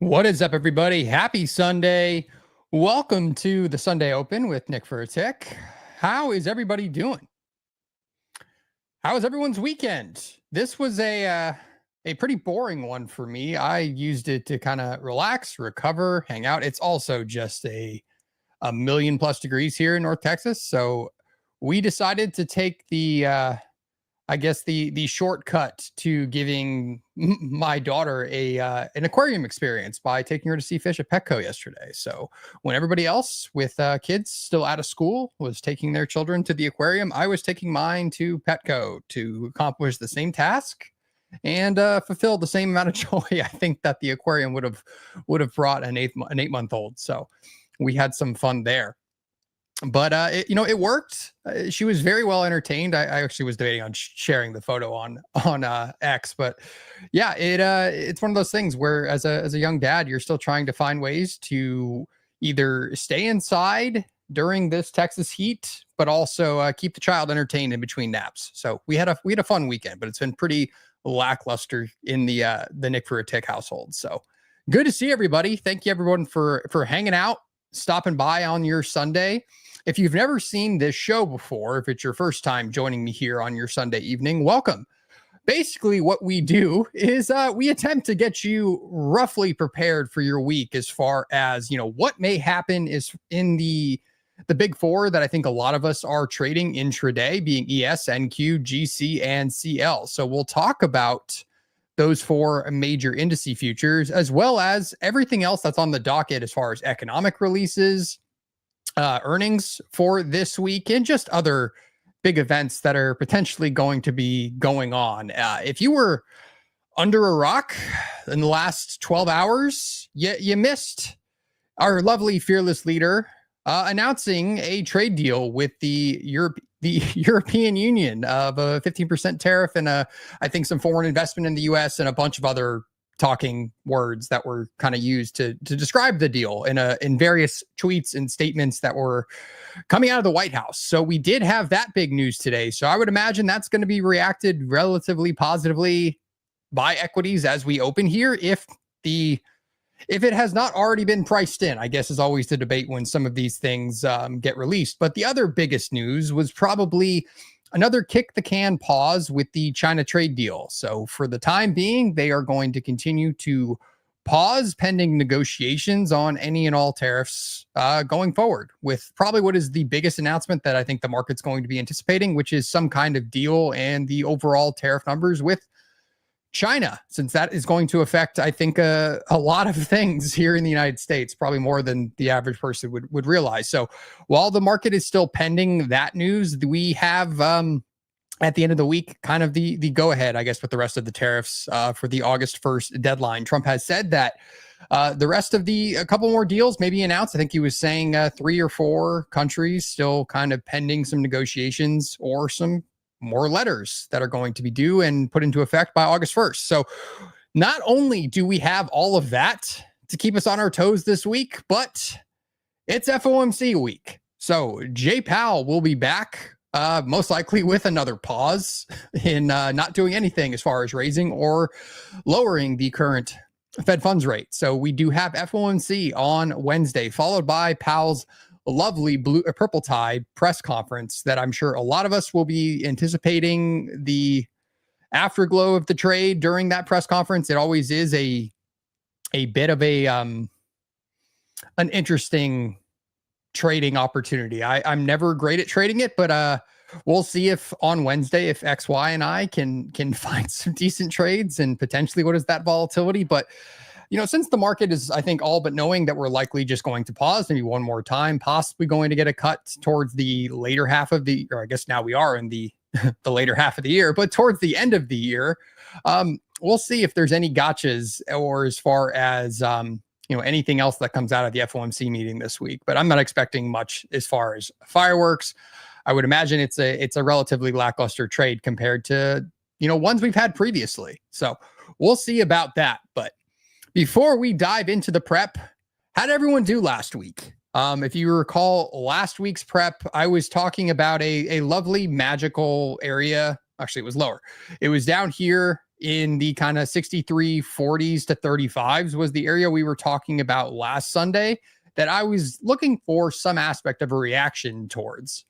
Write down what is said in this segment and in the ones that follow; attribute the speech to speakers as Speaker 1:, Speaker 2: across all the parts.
Speaker 1: What is up, everybody? Happy Sunday. Welcome to the Sunday Open with Nick4aTick. How is everybody doing? How was everyone's weekend? This was a pretty boring one for me. I used it to kind of relax, recover, hang out. It's also just a million plus degrees here in North Texas, so we decided to take the shortcut to giving my daughter a an aquarium experience by taking her to see fish at Petco yesterday. So when everybody else with kids still out of school was taking their children to the aquarium, I was taking mine to Petco to accomplish the same task and fulfill the same amount of joy I think that the aquarium would have brought an 8-month old. So we had some fun there. But it worked. She was very well entertained. I actually was debating on sharing the photo on X, but yeah, it's one of those things where as a young dad, you're still trying to find ways to either stay inside during this Texas heat, but also keep the child entertained in between naps. So we had a fun weekend, but it's been pretty lackluster in the Nick4aTick household. So good to see everybody. Thank you everyone for hanging out, stopping by on your Sunday. If you've never seen this show before, if it's your first time joining me here on your Sunday evening, welcome. Basically, what we do is we attempt to get you roughly prepared for your week as far as, what may happen is in the big four that I think a lot of us are trading intraday, being ES, NQ, GC, and CL. So we'll talk about those four major indice futures, as well as everything else that's on the docket as far as economic releases, earnings for this week, and just other big events that are potentially going to be going on. If you were under a rock in the last 12 hours, you missed our lovely fearless leader announcing a trade deal with the European Union of a 15% tariff and I think some foreign investment in the US and a bunch of other talking words that were kind of used to describe the deal in various tweets and statements that were coming out of the White House. So we did have that big news today. So I would imagine that's going to be reacted relatively positively by equities as we open here. If it has not already been priced in, I guess is always the debate when some of these things get released. But the other biggest news was probably another kick the can pause with the China trade deal. So for the time being, they are going to continue to pause pending negotiations on any and all tariffs going forward, with probably what is the biggest announcement that I think the market's going to be anticipating, which is some kind of deal and the overall tariff numbers with China, since that is going to affect, I think, a lot of things here in the United States, probably more than the average person would realize. So while the market is still pending that news, we have at the end of the week kind of the go ahead, I guess, with the rest of the tariffs for the August 1st deadline. Trump has said that the rest of a couple more deals may be announced. I think he was saying 3 or 4 countries still kind of pending some negotiations or some more letters that are going to be due and put into effect by August 1st. So not only do we have all of that to keep us on our toes this week, but it's FOMC week. So Jay Powell will be back, most likely with another pause in not doing anything as far as raising or lowering the current Fed funds rate. So we do have FOMC on Wednesday, followed by Powell's lovely purple tie press conference that I'm sure a lot of us will be anticipating the afterglow of the trade during that press conference. It always is a bit of an interesting trading opportunity. I'm never great at trading it, but we'll see if on Wednesday, if X, Y, and I can find some decent trades and potentially what is that volatility. But since the market is, I think, all but knowing that we're likely just going to pause maybe one more time, possibly going to get a cut towards the later half of or I guess now we are in the later half of the year, but towards the end of the year, we'll see if there's any gotchas or as far as, anything else that comes out of the FOMC meeting this week. But I'm not expecting much as far as fireworks. I would imagine it's a relatively lackluster trade compared to, ones we've had previously. So we'll see about that. But before we dive into the prep, how did everyone do last week? If you recall last week's prep, I was talking about a lovely magical area. Actually, it was lower. It was down here in the kind of 63.40s to 35s was the area we were talking about last Sunday that I was looking for some aspect of a reaction towards.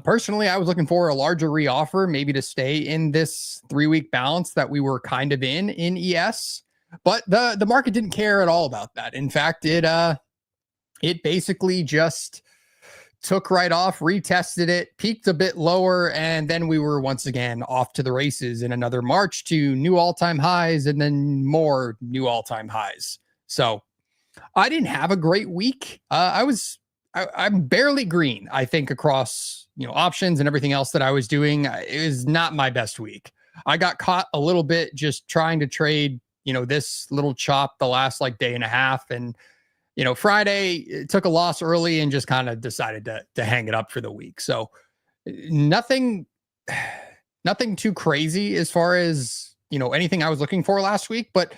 Speaker 1: Personally, I was looking for a larger reoffer, maybe to stay in this 3-week balance that we were kind of in ES. But the market didn't care at all about that. In fact, it basically just took right off, retested it, peaked a bit lower, and then we were once again off to the races in another march to new all-time highs and then more new all-time highs. So I didn't have a great week. I'm barely green, I think, across options and everything else that I was doing. It was not my best week. I got caught a little bit just trying to trade this little chop the last day and a half, and Friday took a loss early and just kind of decided to hang it up for the week. So nothing too crazy as far as anything I was looking for last week, but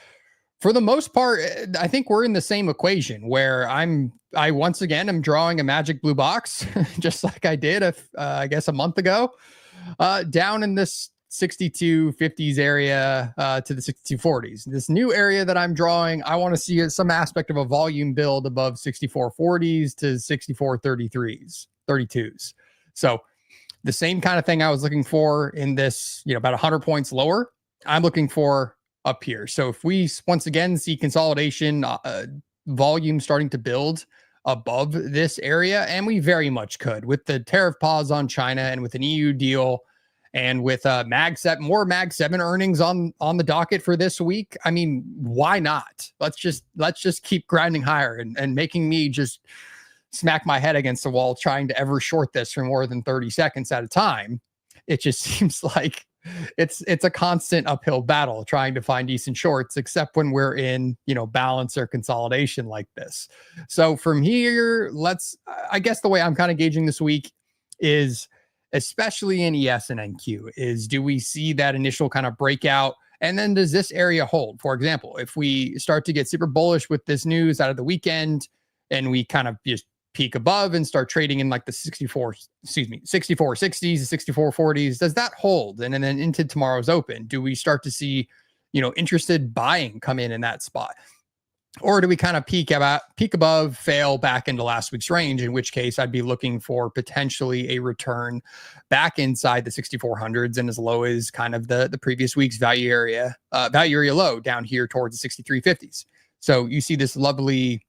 Speaker 1: for the most part, I think we're in the same equation where I once again am drawing a magic blue box, just like I did, I guess, a month ago, down in this 62.50s area to the 62.40s. This new area that I'm drawing, I want to see some aspect of a volume build above 64.40s to 64.33s, 32s. So the same kind of thing I was looking for in this, about 100 points lower, I'm looking for up here. So if we once again see consolidation, volume starting to build above this area, and we very much could with the tariff pause on China and with an EU deal and with more Mag 7 earnings on the docket for this week. I mean, why not? Let's just keep grinding higher and making me just smack my head against the wall trying to ever short this for more than 30 seconds at a time. It just seems like it's a constant uphill battle trying to find decent shorts, except when we're in, balance or consolidation like this. So from here, I guess the way I'm kind of gauging this week is, especially in ES and NQ, is do we see that initial kind of breakout? And then does this area hold? For example, if we start to get super bullish with this news out of the weekend and we kind of just peak above and start trading in the 64.60s, 64.40s, does that hold? And then into tomorrow's open, do we start to see, interested buying come in that spot? Or do we kind of peak above, fail back into last week's range, in which case I'd be looking for potentially a return back inside the 6400s and as low as kind of the previous week's value area low down here towards the 6350s. So you see this lovely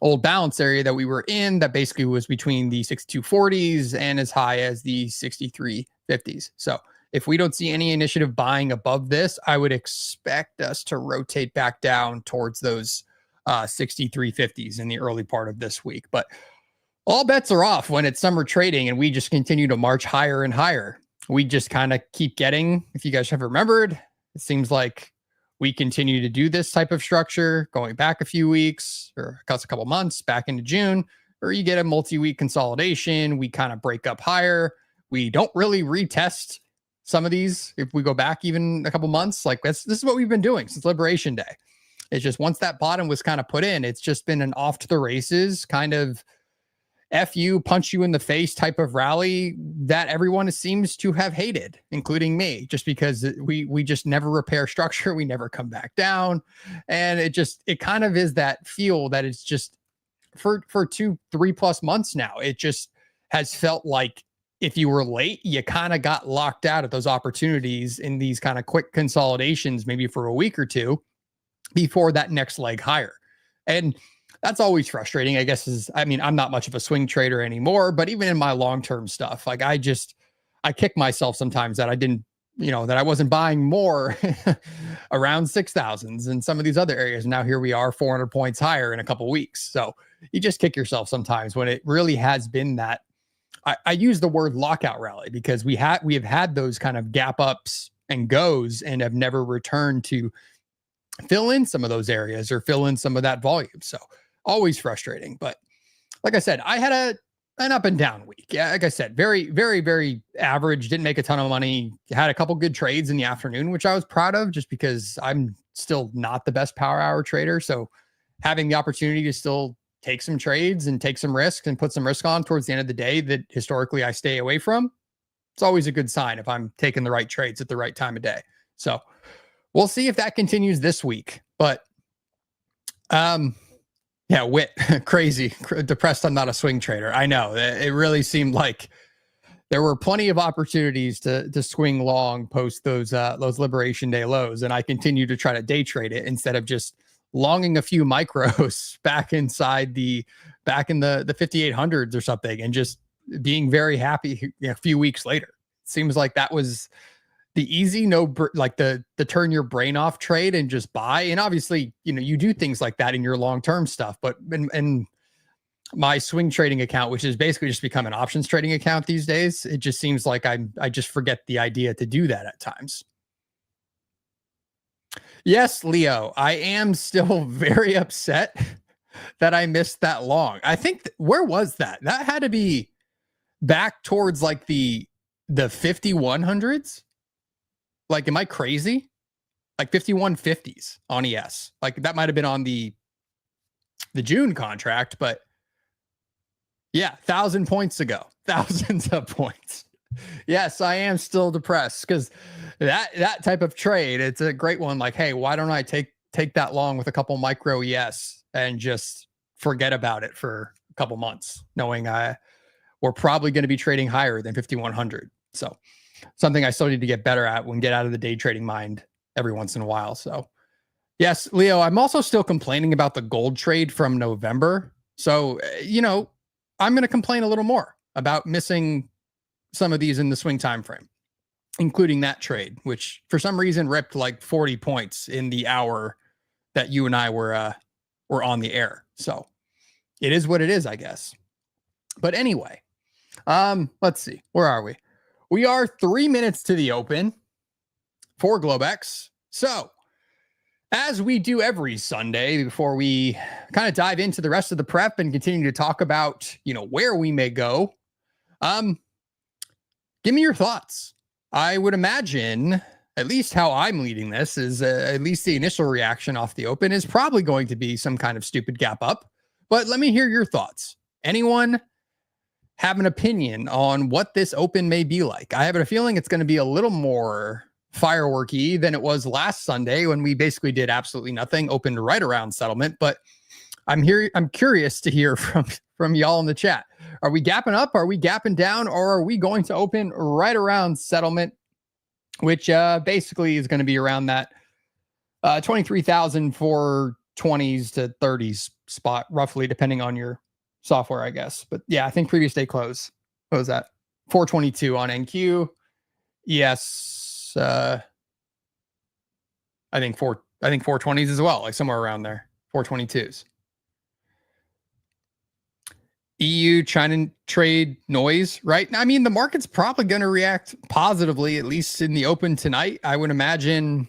Speaker 1: old balance area that we were in that basically was between the 6240s and as high as the 6350s. So if we don't see any initiative buying above this, I would expect us to rotate back down towards those 6350s in the early part of this week. But all bets are off when it's summer trading and we just continue to march higher and higher. We just kind of keep getting, if you guys have remembered, it seems like we continue to do this type of structure going back a few weeks or a couple months back into June, or you get a multi-week consolidation. We kind of break up higher. We don't really retest some of these. If we go back even a couple months, this is what we've been doing since Liberation Day. It's just once that bottom was kind of put in, it's just been an off to the races kind of F you, punch you in the face type of rally that everyone seems to have hated, including me, just because we just never repair structure. We never come back down. And it kind of is that feel that it's just for 2-3+ months now. It just has felt like if you were late, you kind of got locked out of those opportunities in these kind of quick consolidations, maybe for a week or two before that next leg higher. And that's always frustrating, I guess. I'm not much of a swing trader anymore, but even in my long-term stuff, I kick myself sometimes that I didn't, that I wasn't buying more around 6,000s and some of these other areas. Now here we are 400 points higher in a couple weeks. So you just kick yourself sometimes when it really has been that. I use the word lockout rally because we have had those kind of gap ups and goes and have never returned to fill in some of those areas or fill in some of that volume. So always frustrating. But like I said, I had an up and down week. Yeah, like I said, very, very, very average. Didn't make a ton of money. Had a couple good trades in the afternoon, which I was proud of just because I'm still not the best power hour trader. So having the opportunity to still take some trades and take some risks and put some risk on towards the end of the day that historically I stay away from, it's always a good sign if I'm taking the right trades at the right time of day. So we'll see if that continues this week. But yeah, Wit, crazy, depressed. I'm not a swing trader. I know it really seemed like there were plenty of opportunities to swing long post those Liberation Day lows, and I continue to try to day trade it instead of just longing a few micros back in the 5800s or something, and just being very happy a few weeks later. It seems like that was the easy the turn your brain off trade and just buy. And obviously, you do things like that in your long-term stuff, but in my swing trading account, which has basically just become an options trading account these days, it just seems like I just forget the idea to do that at times. Yes, Leo, I am still very upset that I missed that long. I think where was that? That had to be back towards like the 5100s. Like, am I crazy? Like 5150s on ES. Like that might have been on the June contract, but yeah, 1,000 points ago, thousands of points. Yes, I am still depressed because that type of trade, it's a great one. Like, hey, why don't I take that long with a couple micro ES and just forget about it for a couple months, knowing we're probably going to be trading higher than 5,100. So something I still need to get better at when get out of the day trading mind every once in a while. So yes, Leo, I'm also still complaining about the gold trade from November. So, I'm going to complain a little more about missing some of these in the swing time frame, including that trade, which for some reason ripped like 40 points in the hour that you and I were on the air. So it is what it is, I guess. But anyway, let's see. Where are we? We are 3 minutes to the open for Globex. So as we do every Sunday, before we kind of dive into the rest of the prep and continue to talk about, where we may go, give me your thoughts. I would imagine, at least how I'm leading this, is at least the initial reaction off the open is probably going to be some kind of stupid gap up. But let me hear your thoughts. Anyone have an opinion on what this open may be like? I have a feeling it's going to be a little more fireworky than it was last Sunday when we basically did absolutely nothing, opened right around settlement. But I'm curious to hear from y'all in the chat. Are we gapping up? Are we gapping down? Or are we going to open right around settlement, which basically is going to be around that 23,420s to 30s spot, roughly, depending on your software, I guess. But yeah, I think previous day close. What was that? 422 on NQ. Yes. I think 420s as well, like somewhere around there. 422s. EU China trade noise, right? I mean, the market's probably going to react positively, at least in the open tonight. I would imagine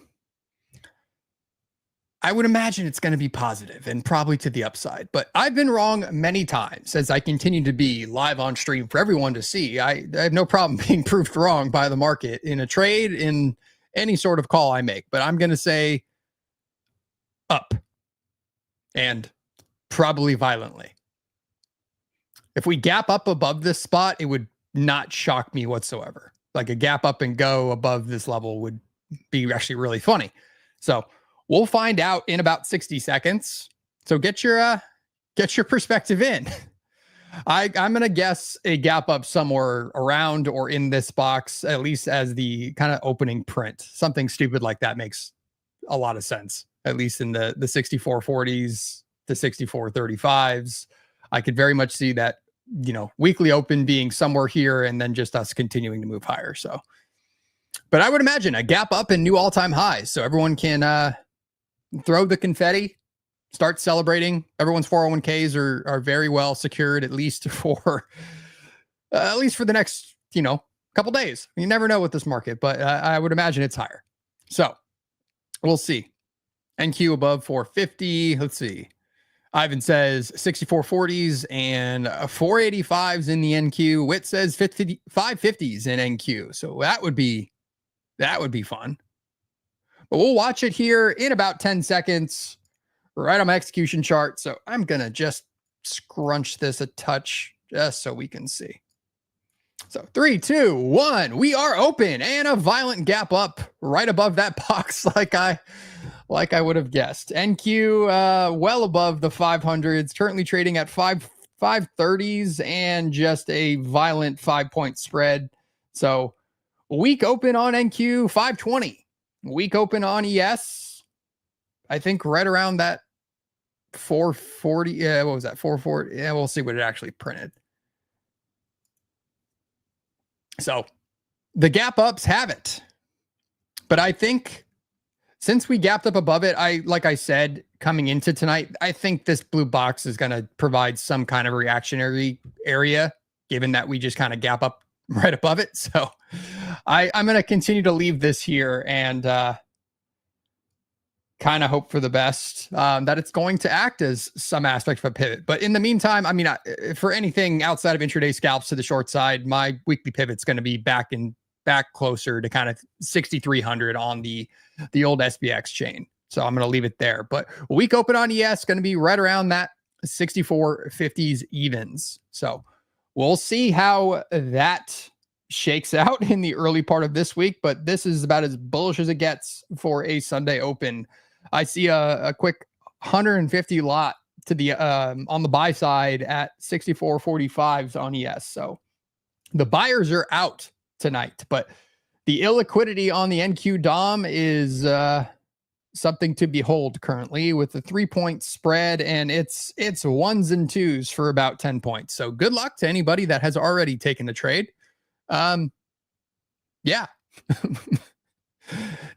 Speaker 1: it's going to be positive and probably to the upside. But I've been wrong many times, as I continue to be live on stream for everyone to see. I have no problem being proved wrong by the market in a trade, in any sort of call I make. But I'm going to say up, and probably violently. If we gap up above this spot, it would not shock me whatsoever. Like a gap up and go above this level would be actually really funny. So we'll find out in about 60 seconds. So get your perspective in. I'm going to guess a gap up somewhere around or in this box, at least as the kind of opening print. Something stupid like that makes a lot of sense, at least in the 6440s, the 6435s. I could very much see that, weekly open being somewhere here and then just us continuing to move higher. So, but I would imagine a gap up and new all-time highs. So everyone can throw the confetti, start celebrating. Everyone's 401ks are very well secured, at least for the next, couple days. You never know with this market, but I would imagine it's higher. So we'll see. NQ above 450. Let's see. Ivan says 6440s and 485s in the NQ. Wit says 550s in NQ. So that would be fun. But we'll watch it here in about 10 seconds, right on my execution chart. So I'm going to just scrunch this a touch just so we can see. So 3, 2, 1, we are open, and a violent gap up right above that box, like I would have guessed. NQ well above the 500s, currently trading at 530s, and just a violent 5-point spread. So week open on NQ 520, week open on ES, I think right around that 440. Yeah, what was that? 440. Yeah, we'll see what it actually printed. So the gap ups have it. But I think since we gapped up above it, like I said, coming into tonight, I think this blue box is going to provide some kind of reactionary area, given that we just kind of gap up right above it. So I'm going to continue to leave this here and kind of hope for the best, that it's going to act as some aspect of a pivot. But in the meantime, I mean, for anything outside of intraday scalps to the short side, my weekly pivot's going to be back closer to kind of 6,300 on the old SPX chain. So I'm going to leave it there. But week open on ES going to be right around that 64.50s evens. So we'll see how that shakes out in the early part of this week. But this is about as bullish as it gets for a Sunday open. I see a quick 150 lot to the on the buy side at 64.45s on ES. So the buyers are out tonight, but the illiquidity on the NQ DOM is something to behold currently, with a 3-point spread, and it's ones and twos for about 10 points. So good luck to anybody that has already taken the trade. Yeah.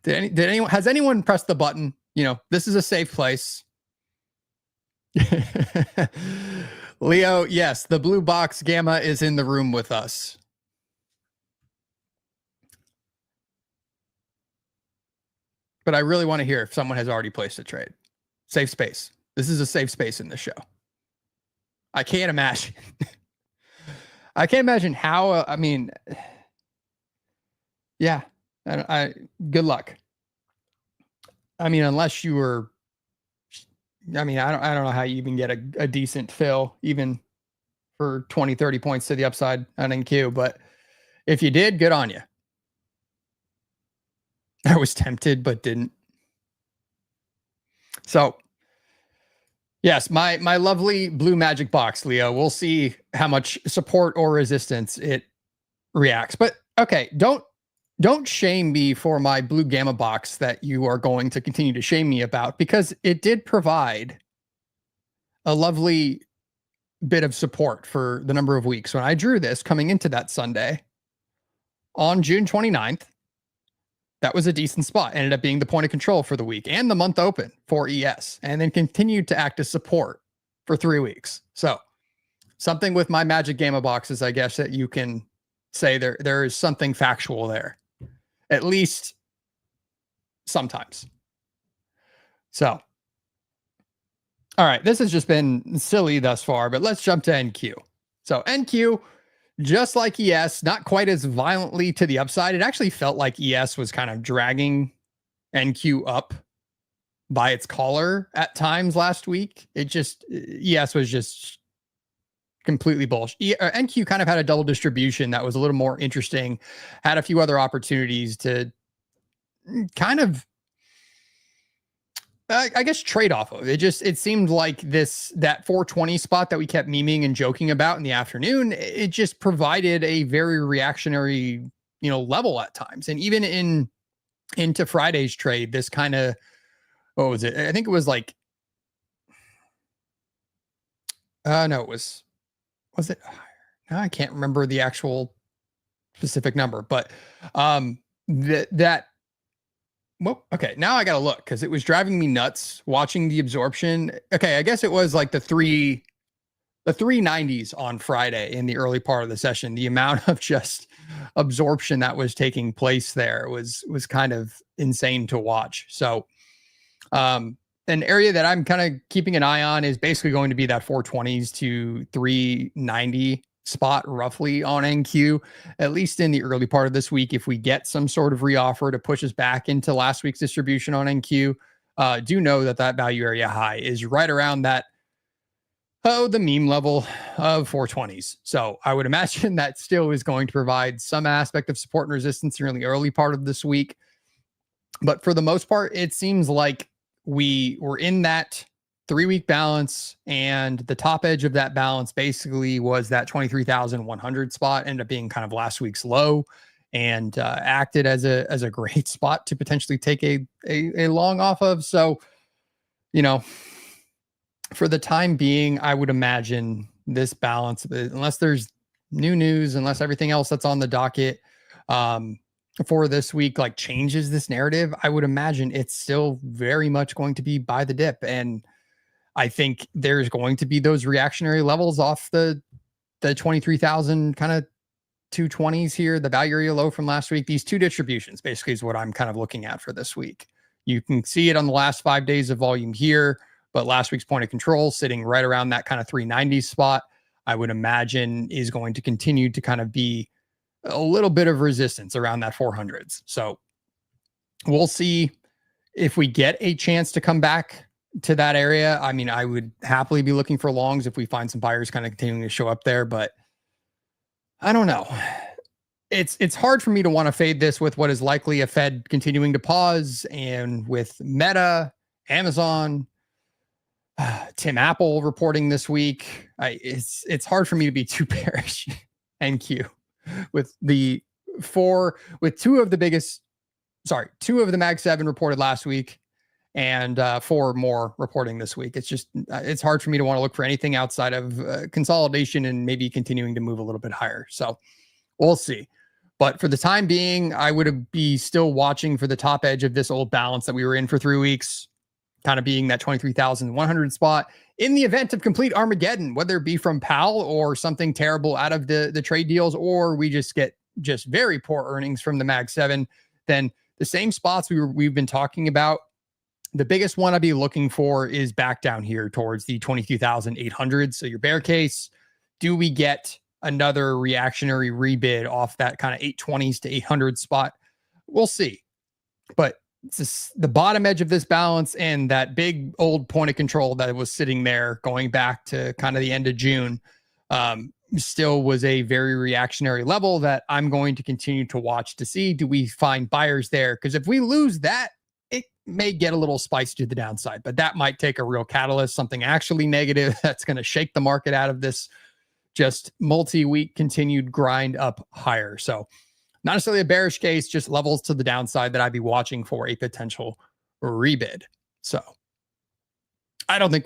Speaker 1: Has anyone pressed the button? You know, this is a safe place. Leo, yes, the blue box gamma is in the room with us. But I really want to hear if someone has already placed a trade. Safe space. This is a safe space in the show. I can't imagine. I can't imagine how, I mean, yeah, good luck. I mean, unless you were, I mean, I don't know how you even get a decent fill, even for 20, 30 points to the upside on NQ, but if you did, good on you. I was tempted, but didn't. So yes, my lovely blue magic box, Leo, we'll see how much support or resistance it reacts. But okay, don't shame me for my blue gamma box that you are going to continue to shame me about, because it did provide a lovely bit of support for the number of weeks. When I drew this coming into that Sunday on June 29th, that was a decent spot. Ended up being the point of control for the week and the month open for ES, and then continued to act as support for 3 weeks. So something with my magic gamma boxes, I guess, that you can say there is something factual there, at least sometimes. So, all right, this has just been silly thus far, but let's jump to NQ. So NQ, just like ES, not quite as violently to the upside. It actually felt like ES was kind of dragging NQ up by its collar at times last week. ES was just completely bullish. NQ kind of had a double distribution that was a little more interesting, had a few other opportunities to kind of, I guess, trade off of. It seemed like that 420 spot that we kept memeing and joking about in the afternoon, it just provided a very reactionary, level at times. And even into Friday's trade, this kind of, what was it? I think it was like, no, was it? I can't remember the actual specific number, but well, okay, now I got to look, because it was driving me nuts watching the absorption. Okay, I guess it was like the 390s on Friday in the early part of the session. The amount of just absorption that was taking place there was kind of insane to watch. So an area that I'm kind of keeping an eye on is basically going to be that 420s to 390 spot roughly on NQ, at least in the early part of this week. If we get some sort of reoffer to push us back into last week's distribution on NQ, do know that value area high is right around that the meme level of 420s. So I would imagine that still is going to provide some aspect of support and resistance in the early part of this week. But for the most part, it seems like we were in that 3-week balance, and the top edge of that balance basically was that 23,100 spot, ended up being kind of last week's low, and acted as a great spot to potentially take a long off of. So, you know, for the time being, I would imagine this balance, unless there's new news, unless everything else that's on the docket for this week like changes this narrative, I would imagine it's still very much going to be buy the dip. And I think there's going to be those reactionary levels off the 23,000 kind of 220s here, the value area low from last week. These two distributions basically is what I'm kind of looking at for this week. You can see it on the last 5 days of volume here, but last week's point of control sitting right around that kind of 390 spot, I would imagine is going to continue to kind of be a little bit of resistance around that 400s. So we'll see if we get a chance to come back to that area. I mean, I would happily be looking for longs if we find some buyers kind of continuing to show up there, but I don't know. It's hard for me to want to fade this with what is likely a Fed continuing to pause, and with Meta, Amazon, Tim Apple reporting this week. It's hard for me to be too bearish. NQ with two of the Mag 7 reported last week, and 4 more reporting this week. It's just, it's hard for me to want to look for anything outside of consolidation and maybe continuing to move a little bit higher. So we'll see. But for the time being, I would be still watching for the top edge of this old balance that we were in for 3 weeks, kind of being that 23,100 spot. In the event of complete Armageddon, whether it be from Powell or something terrible out of the trade deals, or we just get just very poor earnings from the Mag 7, then the same spots we've been talking about, the biggest one I'd be looking for is back down here towards the 22,800. So your bear case, do we get another reactionary rebid off that kind of 820s to 800 spot? We'll see. But the bottom edge of this balance and that big old point of control that was sitting there going back to kind of the end of June still was a very reactionary level that I'm going to continue to watch to see, do we find buyers there? Because if we lose that, it may get a little spicy to the downside, but that might take a real catalyst, something actually negative that's going to shake the market out of this just multi-week continued grind up higher. So not necessarily a bearish case, just levels to the downside that I'd be watching for a potential rebid. So I don't think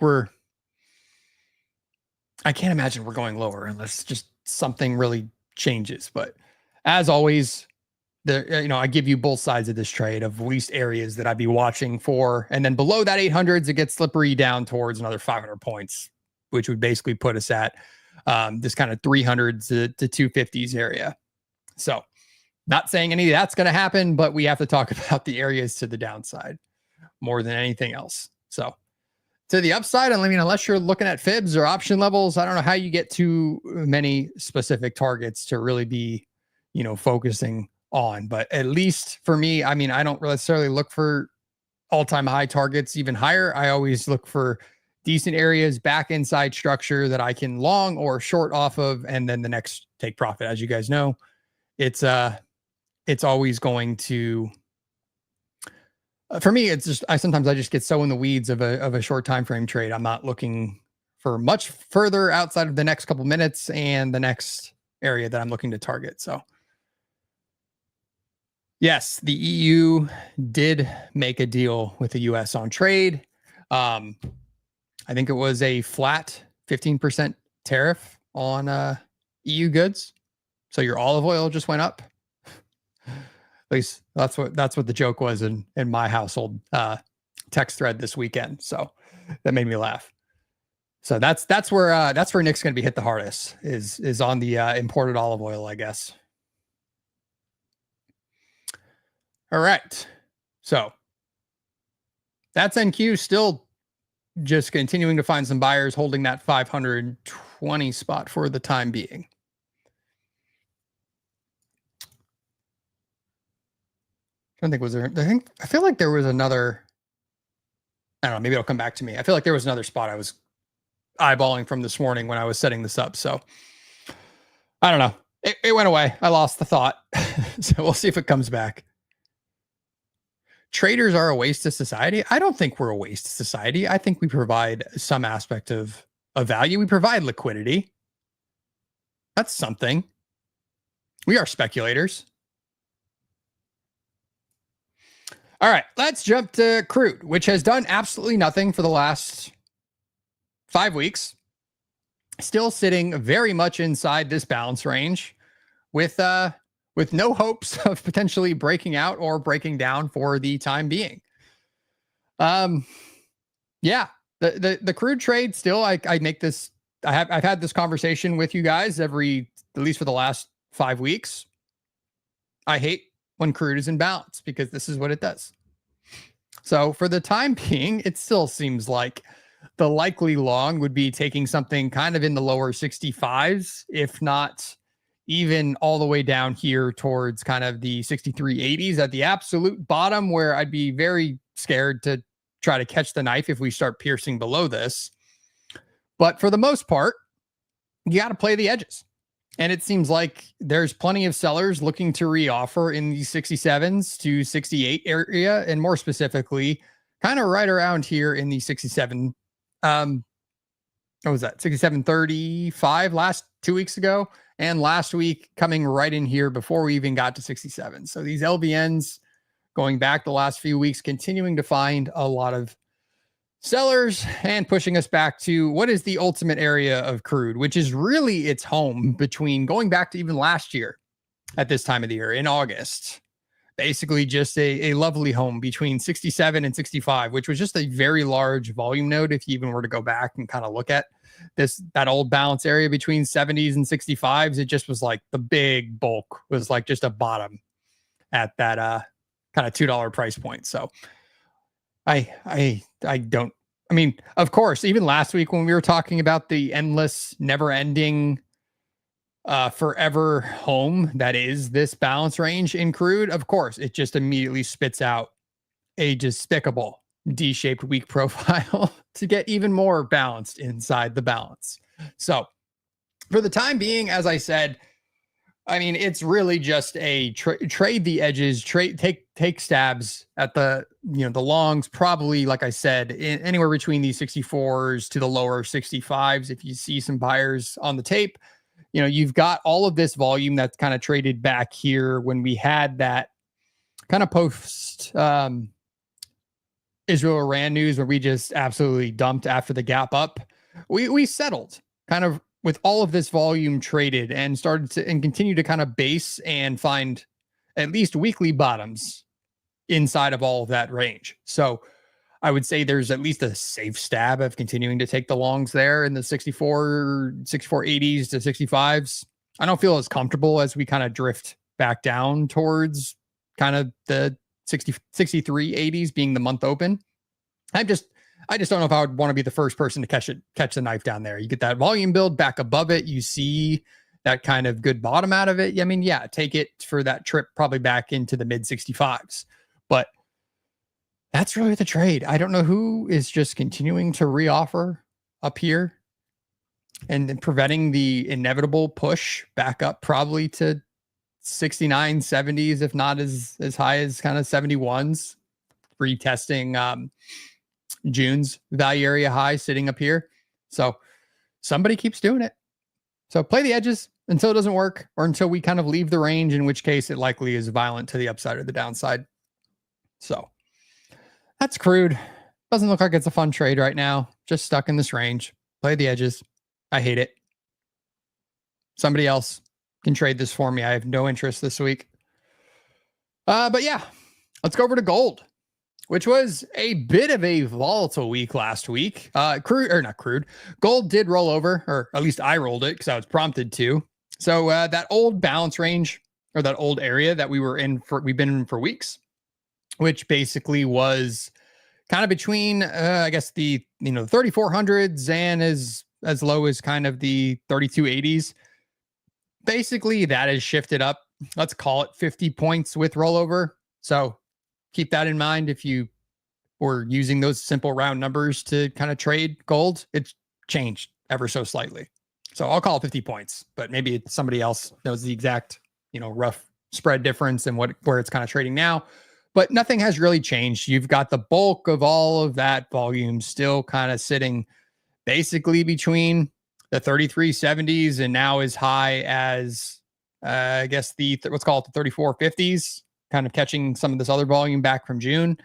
Speaker 1: I can't imagine we're going lower unless just something really changes. But as always, I give you both sides of this trade of least areas that I'd be watching for. And then below that 800s, it gets slippery down towards another 500 points, which would basically put us at this kind of 300s to 250s area. So not saying any of that's going to happen, but we have to talk about the areas to the downside more than anything else. So to the upside, I mean, unless you're looking at fibs or option levels, I don't know how you get too many specific targets to really be, focusing on. But at least for me, I mean, I don't necessarily look for all-time high targets even higher. I always look for decent areas back inside structure that I can long or short off of, and then the next take profit. As you guys know, it's always going to, for me, it's just, sometimes I just get so in the weeds of a short time frame trade. I'm not looking for much further outside of the next couple minutes and the next area that I'm looking to target. So yes, the EU did make a deal with the US on trade. I think it was a flat 15% tariff on EU goods. So your olive oil just went up. At least that's what the joke was in my household text thread this weekend. So that made me laugh. So that's where Nick's going to be hit the hardest is on the imported olive oil, I guess. All right. So that's NQ, still just continuing to find some buyers, holding that 520 spot for the time being. I think I feel like there was another, I don't know, maybe it'll come back to me. I feel like there was another spot I was eyeballing from this morning when I was setting this up. So I don't know. It went away. I lost the thought. So we'll see if it comes back. Traders are a waste of society. I don't think we're a waste of society. I think we provide some aspect of value. We provide liquidity. That's something. We are speculators. All right, let's jump to crude, which has done absolutely nothing for the last 5 weeks. Still sitting very much inside this balance range with no hopes of potentially breaking out or breaking down for the time being. Yeah, the crude trade still, I make this, I've had this conversation with you guys at least for the last 5 weeks. I hate when crude is in balance because this is what it does. So for the time being, it still seems like the likely long would be taking something kind of in the lower 65s, if not even all the way down here towards kind of the 63.80s at the absolute bottom, where I'd be very scared to try to catch the knife if we start piercing below this. But for the most part, you got to play the edges. And it seems like there's plenty of sellers looking to reoffer in the 67s to 68 area, and more specifically, kind of right around here in the 67. What was that? 67.35 last 2 weeks ago, and last week coming right in here before we even got to 67. So these LVNs going back the last few weeks, continuing to find a lot of sellers and pushing us back to what is the ultimate area of crude, which is really its home between going back to even last year at this time of the year in August. Basically just a lovely home between 67 and 65, which was just a very large volume node. If you even were to go back and kind of look at that old balance area between 70s and 65s, it just was like the big bulk was like just a bottom at that kind of $2 price point. So I mean, of course, even last week when we were talking about the endless, never-ending, forever home that is this balance range in crude, of course, it just immediately spits out a despicable D-shaped weak profile to get even more balanced inside the balance. So for the time being, as I said, I mean, it's really just a trade the edges, take stabs at the longs, probably, like I said, anywhere between these 64s to the lower 65s. If you see some buyers on the tape, you've got all of this volume that's kind of traded back here when we had that kind of post Israel-Iran news where we just absolutely dumped after the gap up. We settled kind of with all of this volume traded and started to and continue to kind of base and find at least weekly bottoms inside of all of that range. So I would say there's at least a safe stab of continuing to take the longs there in the 64.80s to 65s. I don't feel as comfortable as we kind of drift back down towards kind of the 63.80s being the month open. I just don't know if I would want to be the first person to catch the knife down there. You get that volume build back above it. You see that kind of good bottom out of it. I mean, yeah, take it for that trip probably back into the mid 65s. But that's really the trade. I don't know who is just continuing to reoffer up here and then preventing the inevitable push back up probably to 69, 70s, if not as high as kind of 71s, retesting June's value area high sitting up here. So somebody keeps doing it. So play the edges until it doesn't work or until we kind of leave the range, in which case it likely is violent to the upside or the downside. So that's crude. Doesn't look like it's a fun trade right now. Just stuck in this range. Play the edges. I hate it. Somebody else can trade this for me. I have no interest this week. But yeah, let's go over to gold, which was a bit of a volatile week last week. Gold did roll over, or at least I rolled it because I was prompted to. So that old balance range, or that old area that we've been in for weeks, which basically was kind of between, I guess the 3400s and as low as kind of the 3280s. Basically, that has shifted up. Let's call it 50 points with rollover. So keep that in mind if you were using those simple round numbers to kind of trade gold. It's changed ever so slightly. So I'll call it 50 points, but maybe somebody else knows the exact, rough spread difference and where it's kind of trading now. But nothing has really changed. You've got the bulk of all of that volume still kind of sitting basically between the 3370s and now as high as I guess let's call it the 3450s, kind of catching some of this other volume back from June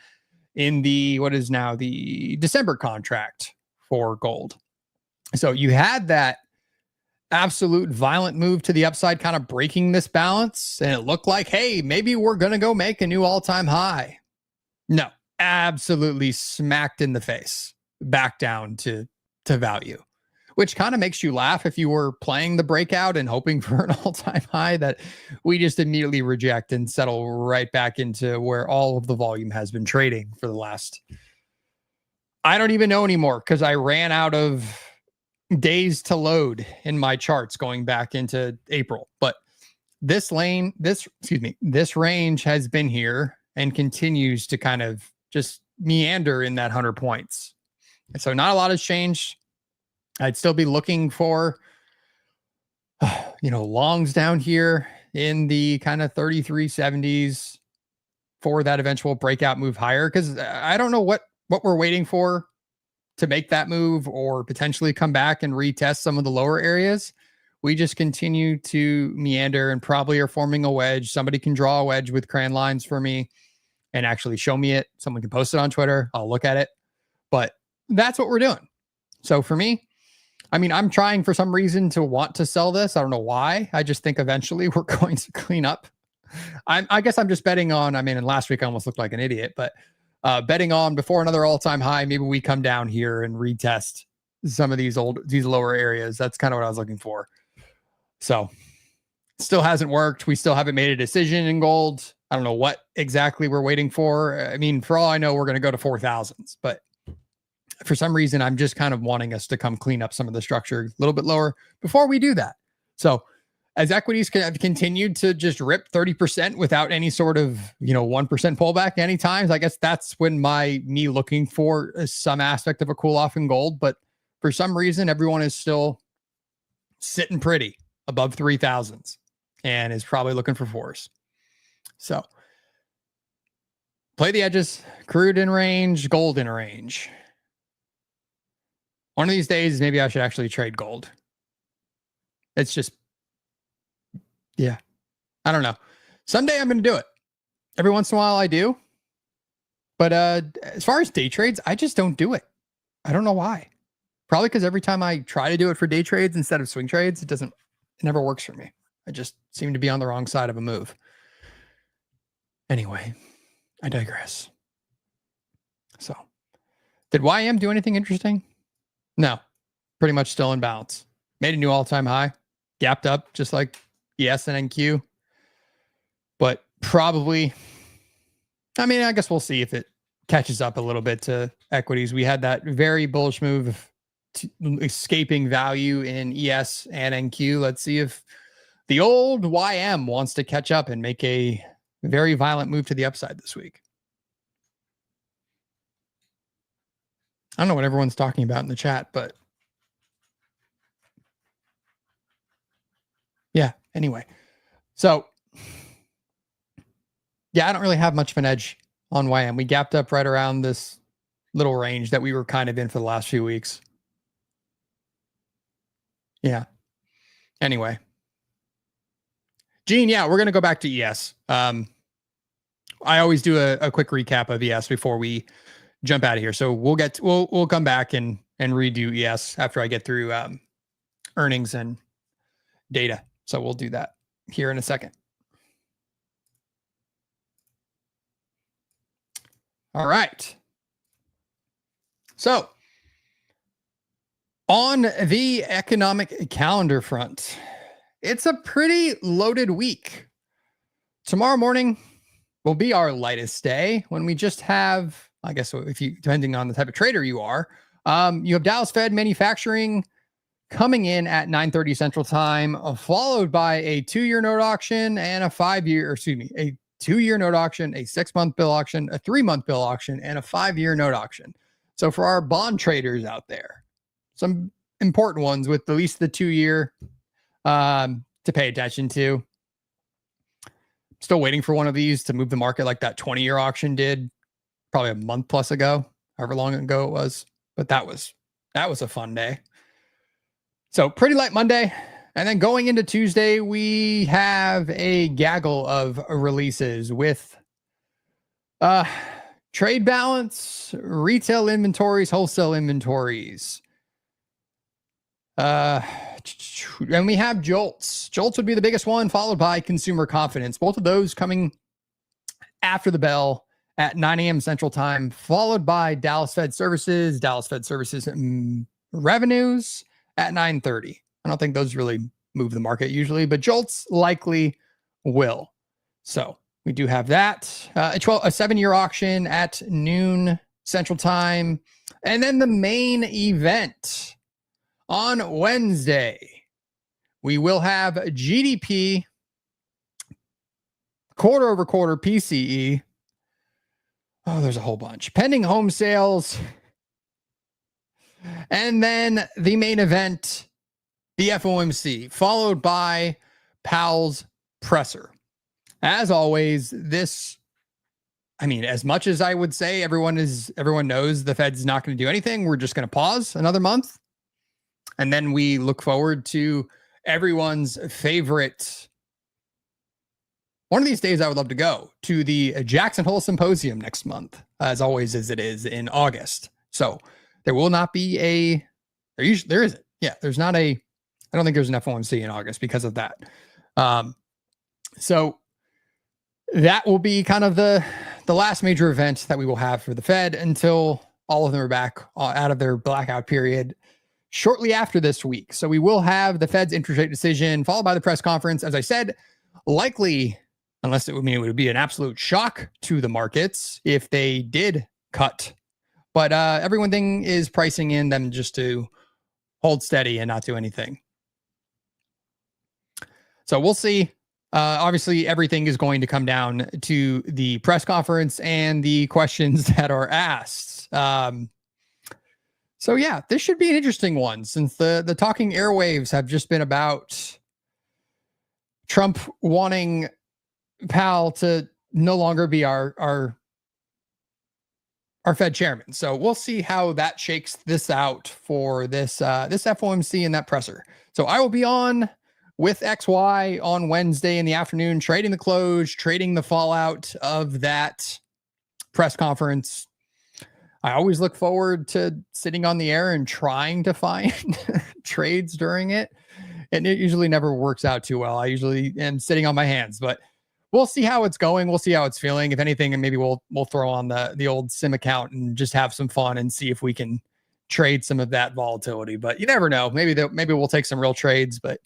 Speaker 1: in what is now the December contract for gold. So you had that absolute violent move to the upside, kind of breaking this balance. And it looked like, hey, maybe we're going to go make a new all-time high. No, absolutely smacked in the face, back down to value, which kind of makes you laugh if you were playing the breakout and hoping for an all-time high that we just immediately reject and settle right back into where all of the volume has been trading for the last, I don't even know anymore, because I ran out of days to load in my charts going back into April. But this range has been here and continues to kind of just meander in that 100 points. And so not a lot has changed. I'd still be looking for, longs down here in the kind of 3370s for that eventual breakout move higher. Because I don't know what we're waiting for to make that move or potentially come back and retest some of the lower areas. We just continue to meander and probably are forming a wedge. Somebody can draw a wedge with crayon lines for me and actually show me it. Someone can post it on Twitter. I'll look at it. But that's what we're doing. So for me, I'm trying for some reason to want to sell this. I don't know why. I just think eventually we're going to clean up. I guess I'm just betting on, and last week I almost looked like an idiot, but betting on before another all-time high, maybe we come down here and retest some of these lower areas. That's kind of what I was looking for. So still hasn't worked. We still haven't made a decision in gold. I don't know what exactly we're waiting for. For all I know, we're going to go to 4,000s, but for some reason, I'm just kind of wanting us to come clean up some of the structure a little bit lower before we do that. So as equities have continued to just rip 30% without any sort of, 1% pullback any times, I guess that's when me looking for some aspect of a cool off in gold. But for some reason, everyone is still sitting pretty above 3,000s and is probably looking for fours. So play the edges, crude in range, gold in range. One of these days, maybe I should actually trade gold. It's just, I don't know. Someday I'm going to do it. Every once in a while I do. But as far as day trades, I just don't do it. I don't know why. Probably because every time I try to do it for day trades instead of swing trades, it never works for me. I just seem to be on the wrong side of a move. Anyway, I digress. So, did YM do anything interesting? No, pretty much still in balance. Made a new all-time high, gapped up just like ES and NQ. But probably, I guess we'll see if it catches up a little bit to equities. We had that very bullish move escaping value in ES and NQ. Let's see if the old YM wants to catch up and make a very violent move to the upside this week. I don't know what everyone's talking about in the chat, but yeah, anyway. So, yeah, I don't really have much of an edge on YM. We gapped up right around this little range that we were kind of in for the last few weeks. Yeah. Anyway. Gene, yeah, we're going to go back to ES. I always do a quick recap of ES before we jump out of here. So we'll come back and redo ES after I get through earnings and data. So we'll do that here in a second. All right. So on the economic calendar front, it's a pretty loaded week. Tomorrow morning will be our lightest day when we just have, I guess, depending on the type of trader you are, you have Dallas Fed manufacturing coming in at 9:30 Central Time, followed by a 2-year note auction and a 2-year note auction, a 6-month bill auction, a 3-month bill auction, and a 5-year note auction. So for our bond traders out there, some important ones with at least the 2-year to pay attention to. Still waiting for one of these to move the market like that 20-year auction did probably a month plus ago, however long ago it was. But that was a fun day. So pretty light Monday. And then going into Tuesday, we have a gaggle of releases with trade balance, retail inventories, wholesale inventories. And we have jolts. Jolts would be the biggest one, followed by consumer confidence. Both of those coming after the bell at 9 a.m. Central Time, followed by Dallas Fed Services revenues at 9:30. I don't think those really move the market usually, but jolts likely will. So we do have that. A 7-year auction at noon Central Time. And then the main event on Wednesday, we will have GDP, quarter over quarter PCE. Oh, there's a whole bunch. Pending home sales. And then the main event, the FOMC, followed by Powell's presser. As always, as much as I would say everyone knows the Fed's not going to do anything, we're just going to pause another month. And then we look forward to everyone's favorite. One of these days I would love to go to the Jackson Hole Symposium next month, as always as it is in August. So there will not be there isn't. Yeah, there's not I don't think there's an FOMC in August because of that. So that will be kind of the last major event that we will have for the Fed until all of them are back out of their blackout period shortly after this week. So we will have the Fed's interest rate decision followed by the press conference. As I said, likely, unless it would be an absolute shock to the markets if they did cut. But everything is pricing in them just to hold steady and not do anything. So we'll see. Obviously, everything is going to come down to the press conference and the questions that are asked. So yeah, this should be an interesting one since the talking airwaves have just been about Trump wanting Powell to no longer be our Fed chairman. So we'll see how that shakes this out for this FOMC and that presser. So I will be on with XY on Wednesday in the afternoon, trading the close, trading the fallout of that press conference. I always look forward to sitting on the air and trying to find trades during it. And it usually never works out too well. I usually am sitting on my hands, but we'll see how it's going. We'll see how it's feeling. If anything, and maybe we'll throw on the old sim account and just have some fun and see if we can trade some of that volatility. But you never know. Maybe we'll take some real trades, but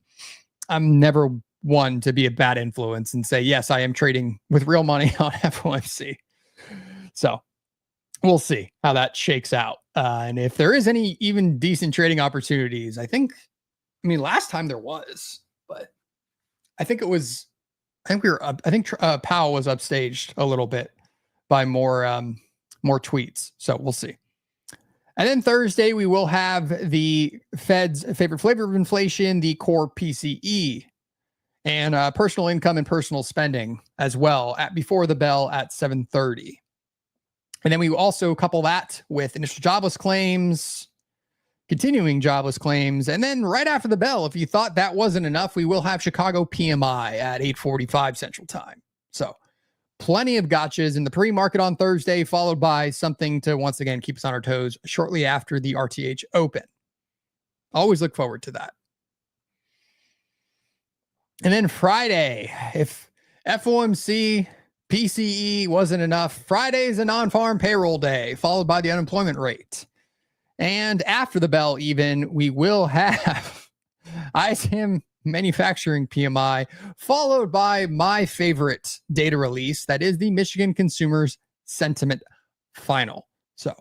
Speaker 1: I'm never one to be a bad influence and say, yes, I am trading with real money on FOMC. So we'll see how that shakes out. And if there is any even decent trading opportunities, last time there was, but I think Powell was upstaged a little bit by more tweets. So we'll see. And then Thursday, we will have the Fed's favorite flavor of inflation, the core PCE, and personal income and personal spending as well before the bell at 7:30. And then we also couple that with initial jobless claims, continuing jobless claims. And then right after the bell, if you thought that wasn't enough, we will have Chicago PMI at 8:45 Central Time. So plenty of gotchas in the pre-market on Thursday, followed by something to once again keep us on our toes shortly after the RTH Open. Always look forward to that. And then Friday, if FOMC PCE wasn't enough, Friday is a non-farm payroll day, followed by the unemployment rate. And after the bell, even, we will have ISM manufacturing PMI, followed by my favorite data release, that is the Michigan Consumers Sentiment Final. So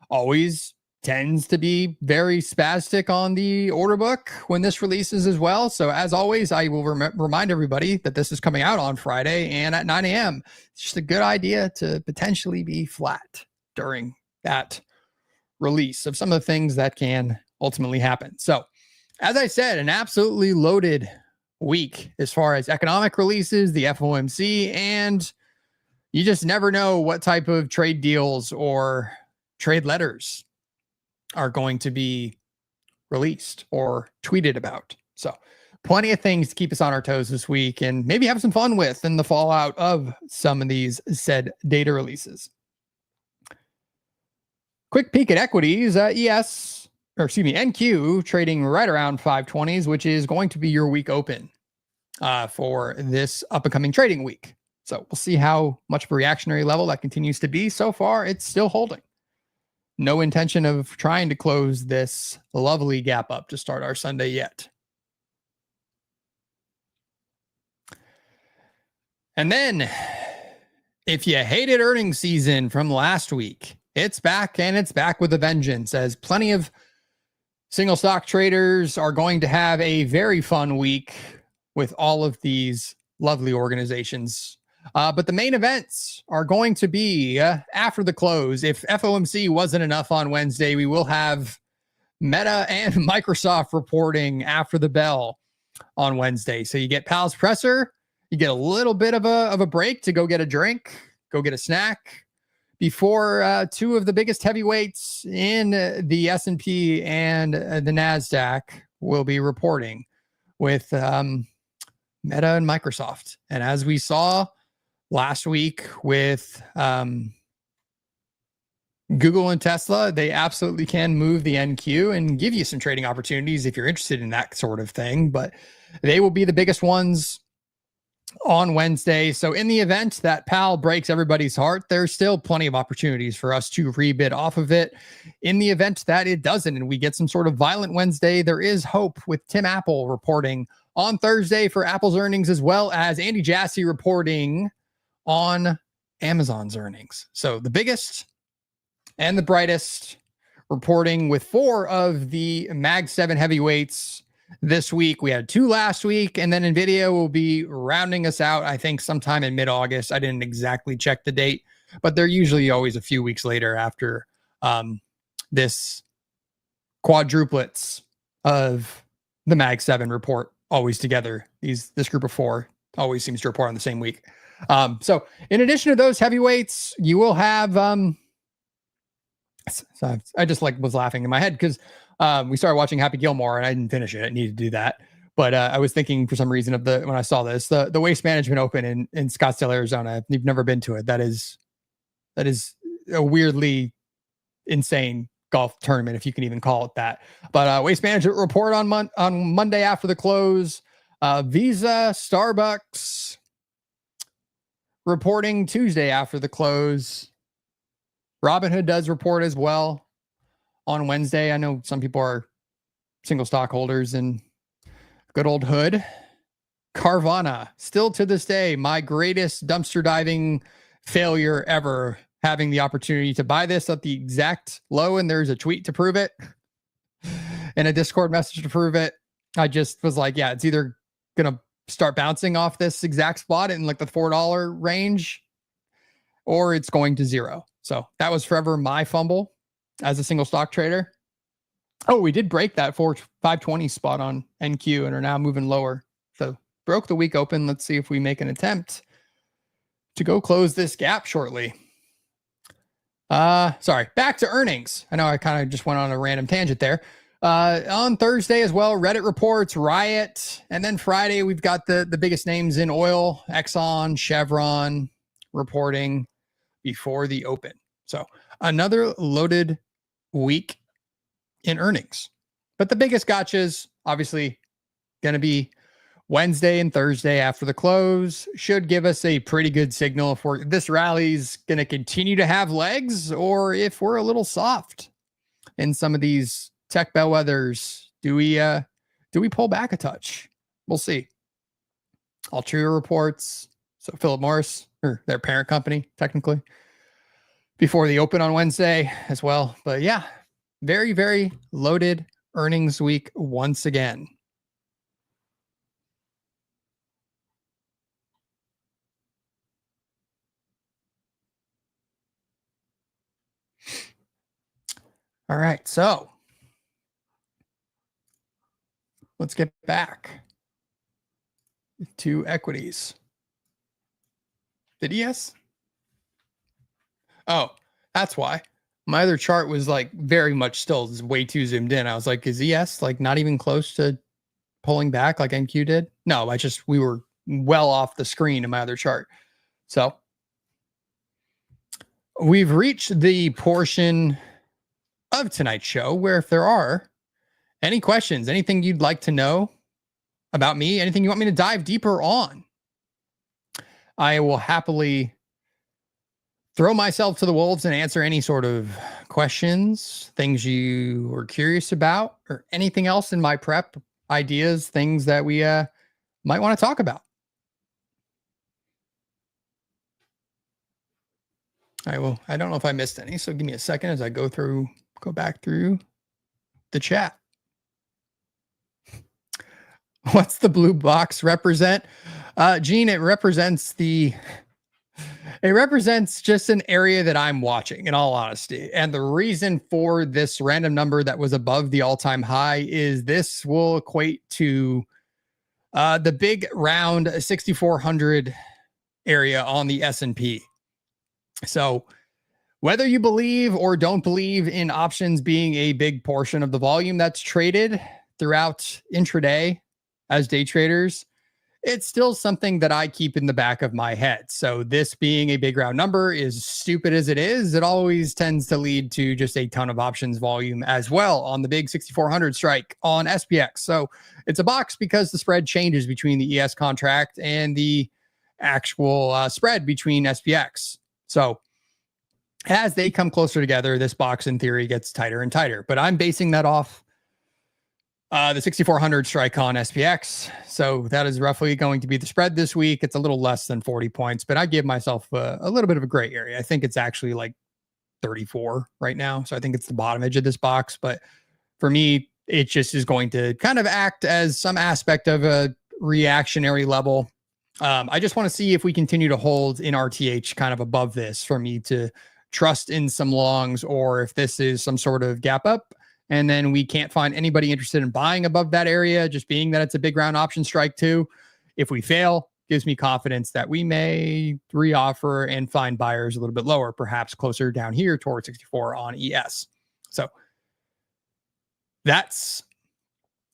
Speaker 1: always tends to be very spastic on the order book when this releases as well. So as always, I will remind everybody that this is coming out on Friday and at 9 a.m. It's just a good idea to potentially be flat during that release of some of the things that can ultimately happen. So, as I said, an absolutely loaded week as far as economic releases, the FOMC, and you just never know what type of trade deals or trade letters are going to be released or tweeted about. So, plenty of things to keep us on our toes this week and maybe have some fun with in the fallout of some of these said data releases. Quick peek at equities, NQ trading right around 520s, which is going to be your week open for this up and coming trading week. So we'll see how much of a reactionary level that continues to be. So far, it's still holding. No intention of trying to close this lovely gap up to start our Sunday yet. And then, if you hated earnings season from last week, it's back, and it's back with a vengeance, as plenty of single stock traders are going to have a very fun week with all of these lovely organizations. But the main events are going to be after the close. If FOMC wasn't enough on Wednesday, we will have Meta and Microsoft reporting after the bell on Wednesday. So you get Powell's presser, you get a little bit of a break to go get a drink, go get a snack before two of the biggest heavyweights in the S&P and the NASDAQ will be reporting with Meta and Microsoft. And as we saw last week with Google and Tesla, they absolutely can move the NQ and give you some trading opportunities if you're interested in that sort of thing. But they will be the biggest ones on Wednesday. So in the event that Powell breaks everybody's heart, there's still plenty of opportunities for us to rebid off of it. In the event that it doesn't and we get some sort of violent Wednesday, there is hope with Tim Apple reporting on Thursday for Apple's earnings, as well as Andy Jassy reporting on Amazon's earnings. So the biggest and the brightest reporting with four of the Mag 7 heavyweights this week. We had two last week, and then NVIDIA will be rounding us out, I think, sometime in mid-August. I didn't exactly check the date, but they're usually always a few weeks later after this quadruplets of the Mag 7 report always together. This group of four always seems to report on the same week. So in addition to those heavyweights, you will have so I just was laughing in my head because we started watching Happy Gilmore and I didn't finish it. I needed to do that. But I was thinking for some reason of when I saw this, the Waste Management Open in Scottsdale, Arizona. You've never been to it. That is a weirdly insane golf tournament, if you can even call it that. But Waste Management report on Monday after the close. Visa, Starbucks reporting Tuesday after the close. Robinhood does report as well on Wednesday. I know some people are single stockholders in good old Hood. Carvana, still to this day, my greatest dumpster diving failure ever, having the opportunity to buy this at the exact low, and there's a tweet to prove it and a Discord message to prove it. I just was like, yeah, it's either going to start bouncing off this exact spot in like the $4 range, or it's going to zero. So that was forever my fumble as a single stock trader. Oh, we did break that 520 spot on NQ and are now moving lower. So broke the week open. Let's see if we make an attempt to go close this gap shortly. Sorry, back to earnings. I know I kind of just went on a random tangent there. On Thursday as well, Reddit reports, Riot, and then Friday we've got the biggest names in oil, Exxon, Chevron reporting before the open. So another loaded week in earnings. But the biggest gotchas, obviously, going to be Wednesday and Thursday after the close. Should give us a pretty good signal if this rally's going to continue to have legs or if we're a little soft in some of these tech bellwethers. Do we pull back a touch? We'll see. Altria reports. So Philip Morris, or their parent company, technically, before the open on Wednesday as well. But yeah, very, very loaded earnings week once again. All right. So let's get back to equities. Did ES? Oh, that's why. My other chart was like very much still way too zoomed in. I was like, is ES like not even close to pulling back like NQ did? No, we were well off the screen in my other chart. So we've reached the portion of tonight's show where if there are any questions, anything you'd like to know about me, anything you want me to dive deeper on, I will happily throw myself to the wolves and answer any sort of questions, things you were curious about, or anything else in my prep, ideas, things that we might want to talk about. I don't know if I missed any, so give me a second as I go back through the chat. What's the blue box represent? Gene, it represents just an area that I'm watching, in all honesty. And the reason for this random number that was above the all-time high is this will equate to the big round 6,400 area on the S&P. So whether you believe or don't believe in options being a big portion of the volume that's traded throughout intraday as day traders, it's still something that I keep in the back of my head. So this being a big round number, is stupid as it is, it always tends to lead to just a ton of options volume as well on the big 6,400 strike on SPX. So it's a box because the spread changes between the ES contract and the actual spread between SPX. So as they come closer together, this box in theory gets tighter and tighter, but I'm basing that off the 6,400 strike on SPX. So that is roughly going to be the spread this week. It's a little less than 40 points, but I give myself a little bit of a gray area. I think it's actually like 34 right now. So I think it's the bottom edge of this box. But for me, it just is going to kind of act as some aspect of a reactionary level. I just want to see if we continue to hold in RTH kind of above this for me to trust in some longs, or if this is some sort of gap up and then we can't find anybody interested in buying above that area, just being that it's a big round option strike too. If we fail, gives me confidence that we may reoffer and find buyers a little bit lower, perhaps closer down here towards 64 on ES. So that's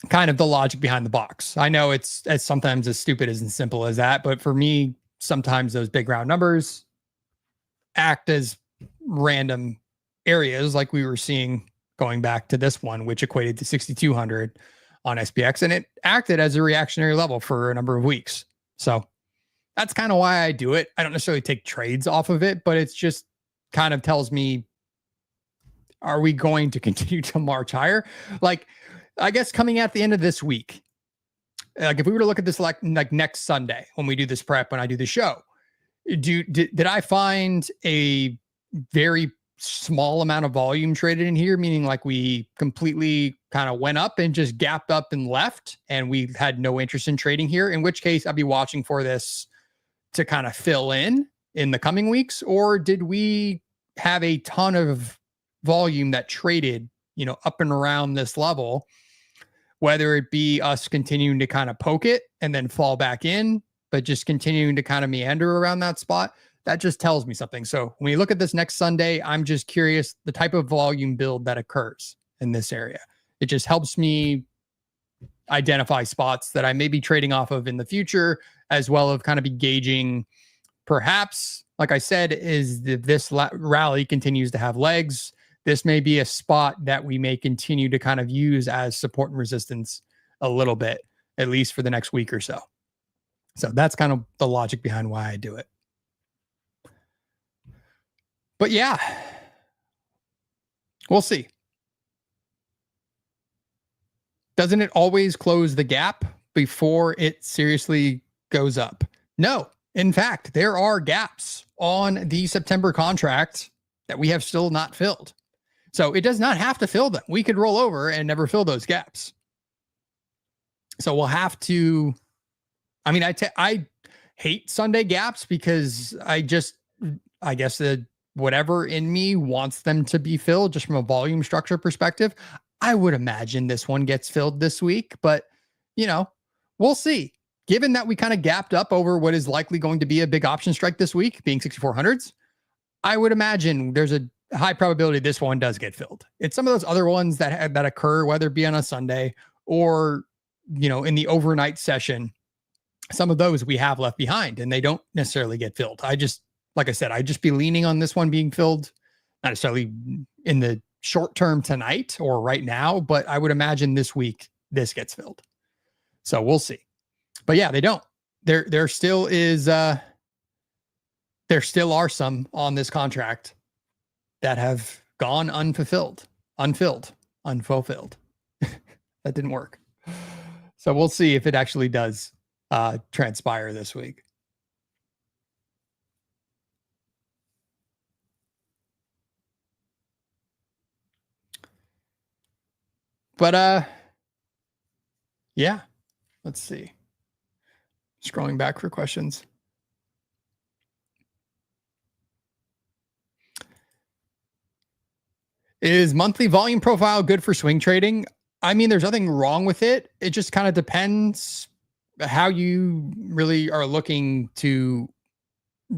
Speaker 1: kind of the logic behind the box. I know it's sometimes as stupid as and simple as that, but for me, sometimes those big round numbers act as random areas like we were seeing going back to this one, which equated to 6,200 on SPX, and it acted as a reactionary level for a number of weeks. So that's kind of why I do it. I don't necessarily take trades off of it, but it's just kind of tells me, are we going to continue to march higher? Like, I guess coming at the end of this week, like if we were to look at this like next Sunday when we do this prep, when I do the show, did I find a very small amount of volume traded in here, meaning like we completely kind of went up and just gapped up and left and we had no interest in trading here, in which case I'd be watching for this to kind of fill in the coming weeks? Or did we have a ton of volume that traded, up and around this level, whether it be us continuing to kind of poke it and then fall back in, but just continuing to kind of meander around that spot? That just tells me something. So when you look at this next Sunday, I'm just curious the type of volume build that occurs in this area. It just helps me identify spots that I may be trading off of in the future, as well as kind of be gauging, perhaps, like I said, this rally continues to have legs. This may be a spot that we may continue to kind of use as support and resistance a little bit, at least for the next week or so. So that's kind of the logic behind why I do it. But yeah, we'll see. Doesn't it always close the gap before it seriously goes up? No. In fact, there are gaps on the September contract that we have still not filled. So it does not have to fill them. We could roll over and never fill those gaps. So we'll have to, I hate Sunday gaps because I guess whatever in me wants them to be filled just from a volume structure perspective. I would imagine this one gets filled this week, but we'll see. Given that we kind of gapped up over what is likely going to be a big option strike this week, being 6400s, I would imagine there's a high probability this one does get filled. It's some of those other ones that occur, whether it be on a Sunday or, in the overnight session. Some of those we have left behind and they don't necessarily get filled. Like I said, I'd just be leaning on this one being filled, not necessarily in the short term tonight or right now, but I would imagine this week this gets filled. So we'll see. But yeah, they don't. There still is there still are some on this contract that have gone unfulfilled. That didn't work. So we'll see if it actually does transpire this week. But yeah, let's see. Scrolling back for questions. Is monthly volume profile good for swing trading? I mean, there's nothing wrong with it. It just kind of depends how you really are looking to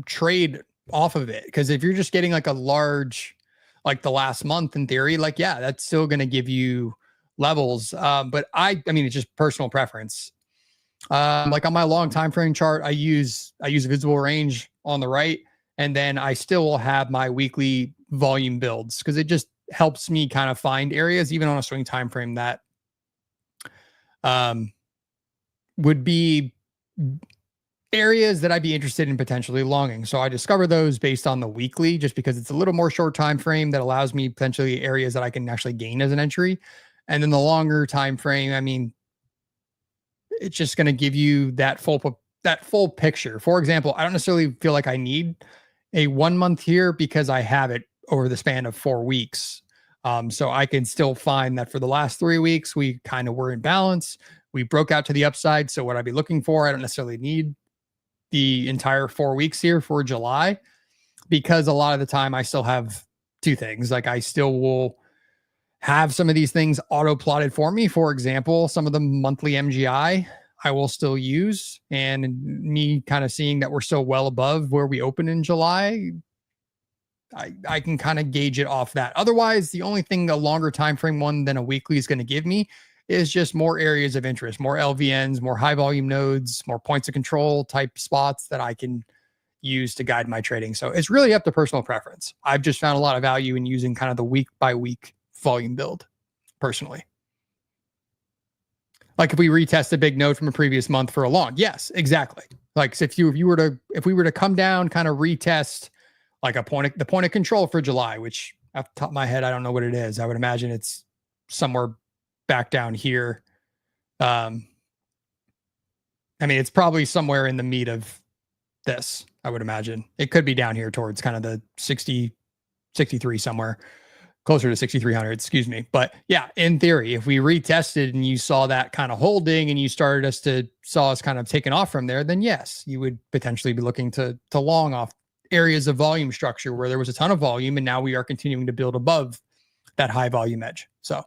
Speaker 1: trade off of it. Because if you're just getting like a large, like the last month in theory, like, yeah, that's still going to give you levels. But I mean, it's just personal preference. Like on my long time frame chart, I use a visible range on the right, and then I still will have my weekly volume builds because it just helps me kind of find areas, even on a swing time frame, that would be areas that I'd be interested in potentially longing. So I discover those based on the weekly, just because it's a little more short time frame that allows me potentially areas that I can actually gain as an entry. And then the longer time frame, I mean, it's just going to give you that full picture. For example, I don't necessarily feel like I need a 1 month here because I have it over the span of 4 weeks. So I can still find that for the last 3 weeks, we kind of were in balance. We broke out to the upside. So what I'd be looking for, I don't necessarily need the entire 4 weeks here for July, because a lot of the time I still have two things. Like I still will have some of these things auto plotted for me. For example, some of the monthly MGI I will still use, and me kind of seeing that we're still well above where we open in July, I can kind of gauge it off that. Otherwise, the only thing a longer time frame one than a weekly is going to give me is just more areas of interest, more LVNs, more high volume nodes, more points of control type spots that I can use to guide my trading. So it's really up to personal preference. I've just found a lot of value in using kind of the week by week volume build personally. Like if we retest a big node from a previous month for a long, yes, exactly. Like if we were to come down, kind of retest like the point of control for July, which off the top of my head, I don't know what it is. I would imagine it's somewhere back down here. I mean, it's probably somewhere in the meat of this, I would imagine. It could be down here towards kind of the 60, 63 somewhere, closer to 6,300, excuse me. But yeah, in theory, if we retested and you saw that kind of holding and you saw us kind of taking off from there, then yes, you would potentially be looking to long off areas of volume structure where there was a ton of volume, and now we are continuing to build above that high volume edge. So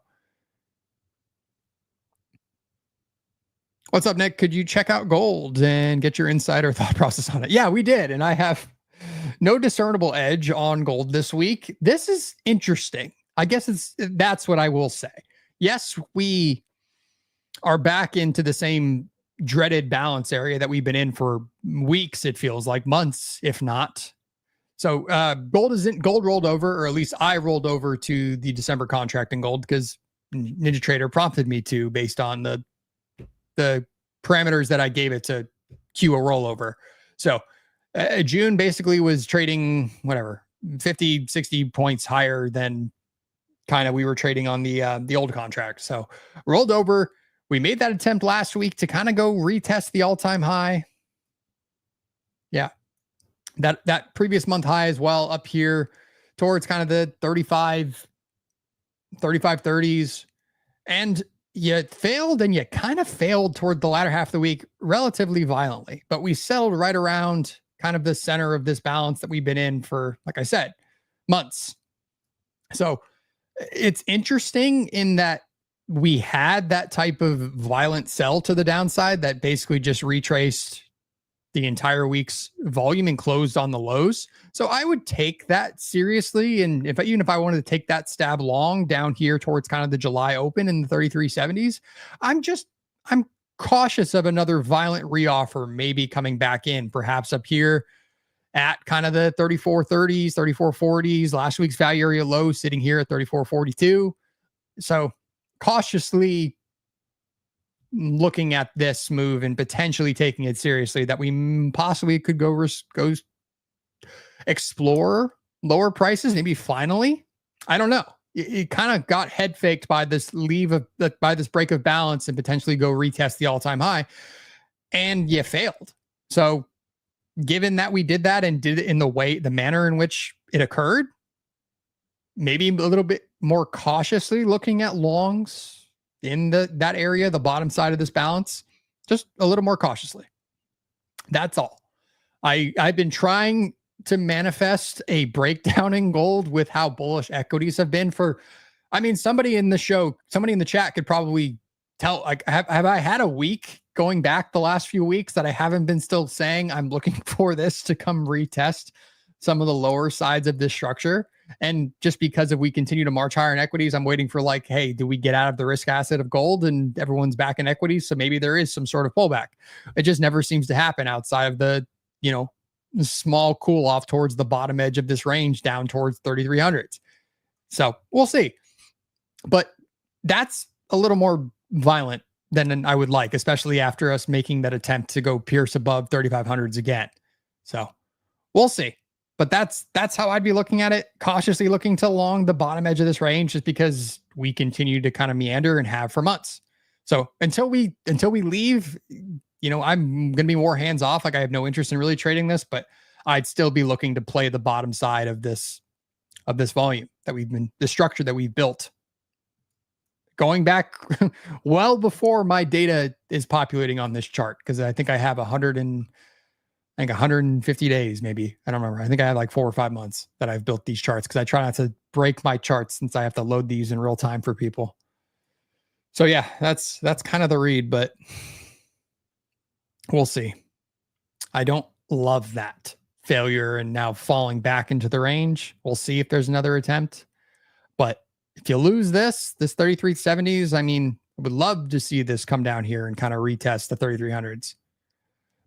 Speaker 1: what's up, Nick? Could you check out gold and get your insider thought process on it? Yeah, we did. And I have no discernible edge on gold this week. This is interesting. I guess that's what I will say. Yes, we are back into the same dreaded balance area that we've been in for weeks. It feels like months, if not. So gold rolled over, or at least I rolled over to the December contract in gold because NinjaTrader prompted me to, based on the parameters that I gave it to queue a rollover. So June basically was trading whatever 50, 60 points higher than kind of we were trading on the old contract. So rolled over. We made that attempt last week to kind of go retest the all-time high. Yeah. That previous month high as well, up here towards kind of the 35 30s. And you failed, and you kind of failed toward the latter half of the week relatively violently. But we settled right around kind of the center of this balance that we've been in for, like I said, months. So it's interesting in that we had that type of violent sell to the downside that basically just retraced the entire week's volume and closed on the lows. So I would take that seriously. And even if I wanted to take that stab long down here towards kind of the July open in the 3370s, I'm cautious of another violent reoffer maybe coming back in, perhaps up here at kind of the 3430s, 3440s, last week's value area low sitting here at 3442. So cautiously looking at this move and potentially taking it seriously that we possibly could go explore lower prices, maybe finally. I don't know. It kind of got head faked by this by this break of balance and potentially go retest the all-time high, and you failed. So given that we did that and did it in the manner in which it occurred, maybe a little bit more cautiously looking at longs in that area, the bottom side of this balance, just a little more cautiously. That's all. I've been trying to manifest a breakdown in gold with how bullish equities have been somebody in the chat could probably tell, like, have I had a week going back the last few weeks that I haven't been still saying I'm looking for this to come retest some of the lower sides of this structure? And just because if we continue to march higher in equities, I'm waiting for like, hey, do we get out of the risk asset of gold and everyone's back in equities? So maybe there is some sort of pullback. It just never seems to happen outside of the, small cool off towards the bottom edge of this range down towards 3300s. So we'll see. But that's a little more violent than I would like, especially after us making that attempt to go pierce above 3500s again. So we'll see. But that's how I'd be looking at it, cautiously looking to long the bottom edge of this range, just because we continue to kind of meander and have for months. So until we leave, I'm going to be more hands off. Like I have no interest in really trading this, but I'd still be looking to play the bottom side of this volume the structure that we've built. Going back well before my data is populating on this chart, because I think I have 150 days, maybe. I don't remember. I think I had like 4 or 5 months that I've built these charts, because I try not to break my charts since I have to load these in real time for people. So yeah, that's kind of the read, but we'll see. I don't love that failure and now falling back into the range. We'll see if there's another attempt. But if you lose this 3370s, I would love to see this come down here and kind of retest the 3300s.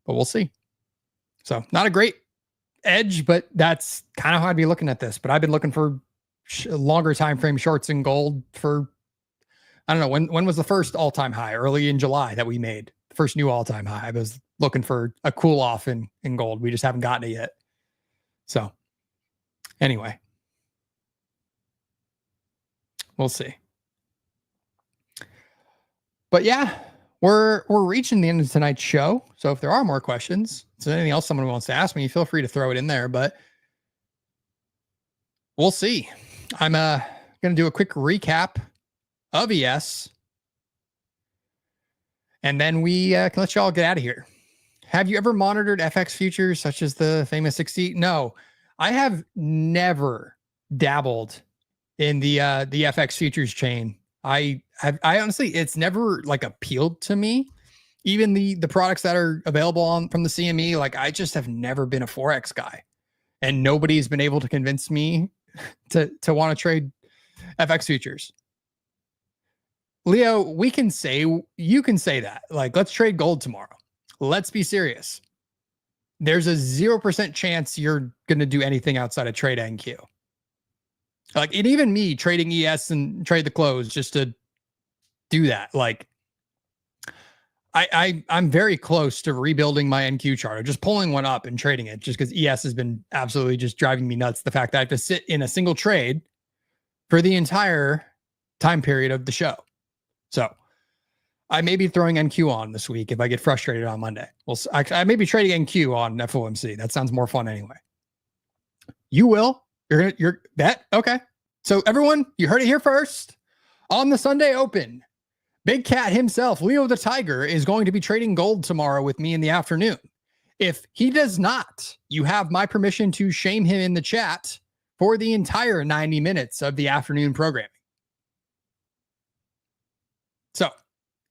Speaker 1: But we'll see. So not a great edge, but that's kind of how I'd be looking at this. But I've been looking for longer time frame shorts in gold for, I don't know, when was the first all-time high? Early in July that we made the first new all-time high. I was looking for a cool off in gold. We just haven't gotten it yet. So anyway, we'll see. But yeah, we're reaching the end of tonight's show. So if there are more questions, if there's anything else someone wants to ask me, feel free to throw it in there, but we'll see. I'm going to do a quick recap of ES, and then we can let you all get out of here. Have you ever monitored FX futures such as the famous 60? No, I have never dabbled in the FX futures chain. I honestly, it's never like appealed to me. Even the products that are available from the CME, like I just have never been a Forex guy, and nobody's been able to convince me to want to trade FX futures. Leo, you can say that, like, let's trade gold tomorrow. Let's be serious. There's a 0% chance you're going to do anything outside of trade NQ. Like, and even me trading ES and trade the close just to do that. Like, I'm very close to rebuilding my NQ chart, or just pulling one up and trading it, just because ES has been absolutely just driving me nuts. The fact that I have to sit in a single trade for the entire time period of the show. So I may be throwing NQ on this week if I get frustrated on Monday. Well, I may be trading NQ on FOMC. That sounds more fun anyway. You will. You're bet. Okay. So everyone, you heard it here first. On the Sunday Open, Big Cat himself, Leo the Tiger, is going to be trading gold tomorrow with me in the afternoon. If he does not, you have my permission to shame him in the chat for the entire 90 minutes of the afternoon programming. So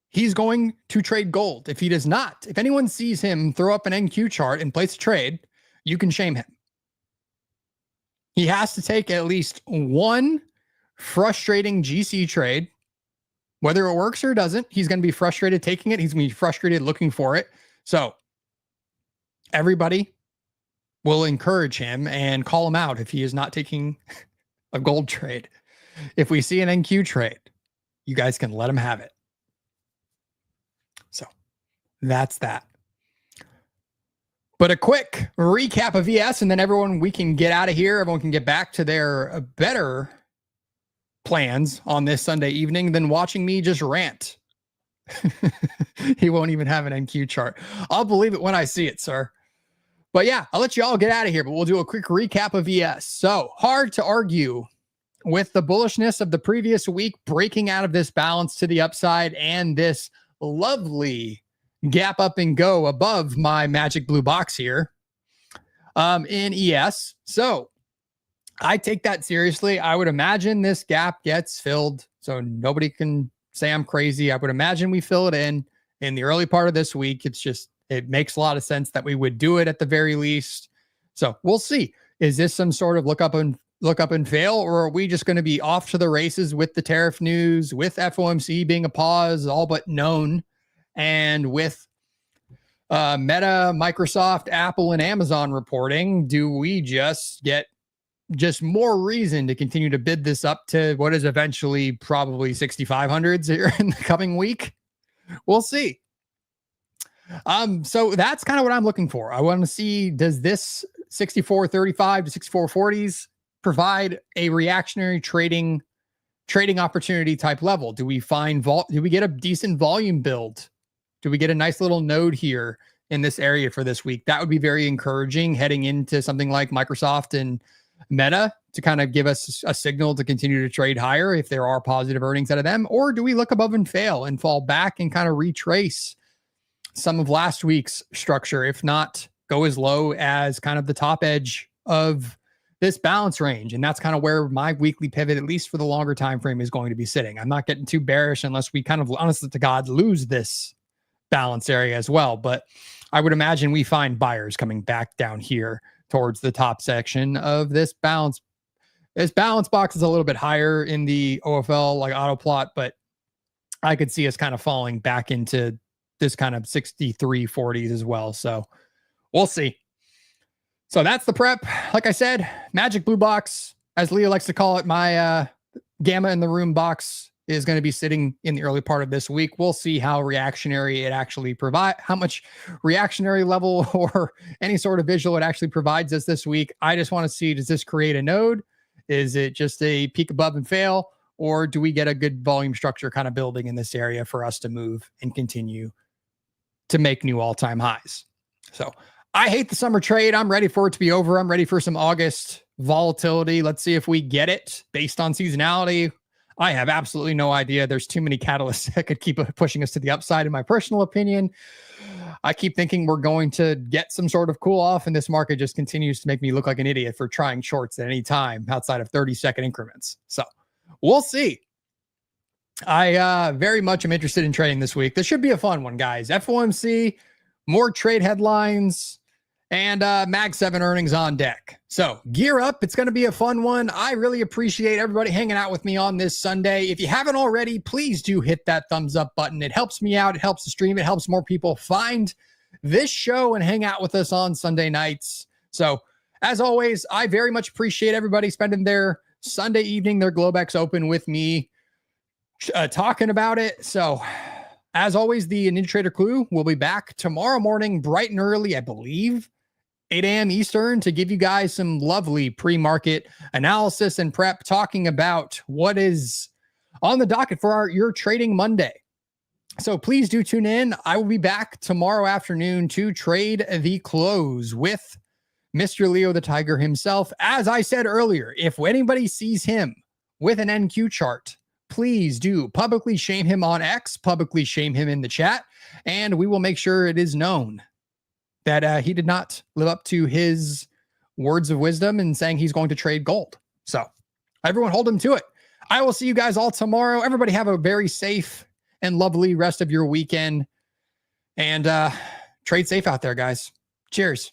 Speaker 1: he's going to trade gold. If he does not, if anyone sees him throw up an NQ chart and place a trade, you can shame him. He has to take at least one frustrating GC trade. Whether it works or doesn't, he's going to be frustrated taking it. He's going to be frustrated looking for it. So everybody will encourage him and call him out if he is not taking a gold trade. If we see an NQ trade, you guys can let him have it. So that's that. But a quick recap of ES, and then we can get out of here. Everyone can get back to their better plans on this Sunday evening than watching me just rant. He won't even have an NQ chart. I'll believe it when I see it, sir. But yeah, I'll let you all get out of here, but we'll do a quick recap of ES. So hard to argue with the bullishness of the previous week, breaking out of this balance to the upside and this lovely gap up and go above my magic blue box here in ES. So I take that seriously. I would imagine this gap gets filled, so nobody can say I'm crazy. I would imagine we fill it in the early part of this week. It makes a lot of sense that we would do it at the very least. So we'll see. Is this some sort of look up and fail, or are we just going to be off to the races with the tariff news, with FOMC being a pause, all but known, and with Meta, Microsoft, Apple, and Amazon reporting? Do we just get more reason to continue to bid this up to what is eventually probably 6,500s here in the coming week? We'll see. So that's kind of what I'm looking for. I want to see, does this 64.35 to 64.40s provide a reactionary trading opportunity type level? Do we find do we get a decent volume build? Do we get a nice little node here in this area for this week? That would be very encouraging heading into something like Microsoft and Meta to kind of give us a signal to continue to trade higher if there are positive earnings out of them. Or do we look above and fail and fall back and kind of retrace some of last week's structure, if not go as low as kind of the top edge of this balance range? And that's kind of where my weekly pivot, at least for the longer time frame, is going to be sitting. I'm not getting too bearish unless we kind of, honestly to God, lose this balance area as well. But I would imagine we find buyers coming back down here towards the top section of this balance. This balance box is a little bit higher in the OFL, like auto plot, but I could see us kind of falling back into this kind of 63.40s as well. So we'll see. So that's the prep. Like I said, magic blue box, as Leah likes to call it, my gamma in the room box is going to be sitting in the early part of this week. We'll see how reactionary it actually how much reactionary level or any sort of visual it actually provides us this week. I just want to see, does this create a node? Is it just a peak above and fail? Or do we get a good volume structure kind of building in this area for us to move and continue to make new all-time highs? So I hate the summer trade. I'm ready for it to be over. I'm ready for some August volatility. Let's see if we get it based on seasonality. I have absolutely no idea. There's too many catalysts that could keep pushing us to the upside, in my personal opinion. I keep thinking we're going to get some sort of cool off, and this market just continues to make me look like an idiot for trying shorts at any time outside of 30-second increments. So we'll see. I very much am interested in trading this week. This should be a fun one, guys. FOMC, more trade headlines, and Mag 7 earnings on deck. So gear up. It's going to be a fun one. I really appreciate everybody hanging out with me on this Sunday. If you haven't already, please do hit that thumbs up button. It helps me out. It helps the stream. It helps more people find this show and hang out with us on Sunday nights. So as always, I very much appreciate everybody spending their Sunday evening, their Globex open with me, talking about it. So as always, the NinjaTrader Clue will be back tomorrow morning, bright and early, I believe, 8 a.m. Eastern, to give you guys some lovely pre-market analysis and prep, talking about what is on the docket for your Trading Monday. So please do tune in. I will be back tomorrow afternoon to trade the close with Mr. Leo the Tiger himself. As I said earlier, if anybody sees him with an NQ chart, please do publicly shame him on X, publicly shame him in the chat, and we will make sure it is known that he did not live up to his words of wisdom in saying he's going to trade gold. So everyone hold him to it. I will see you guys all tomorrow. Everybody have a very safe and lovely rest of your weekend. And trade safe out there, guys. Cheers.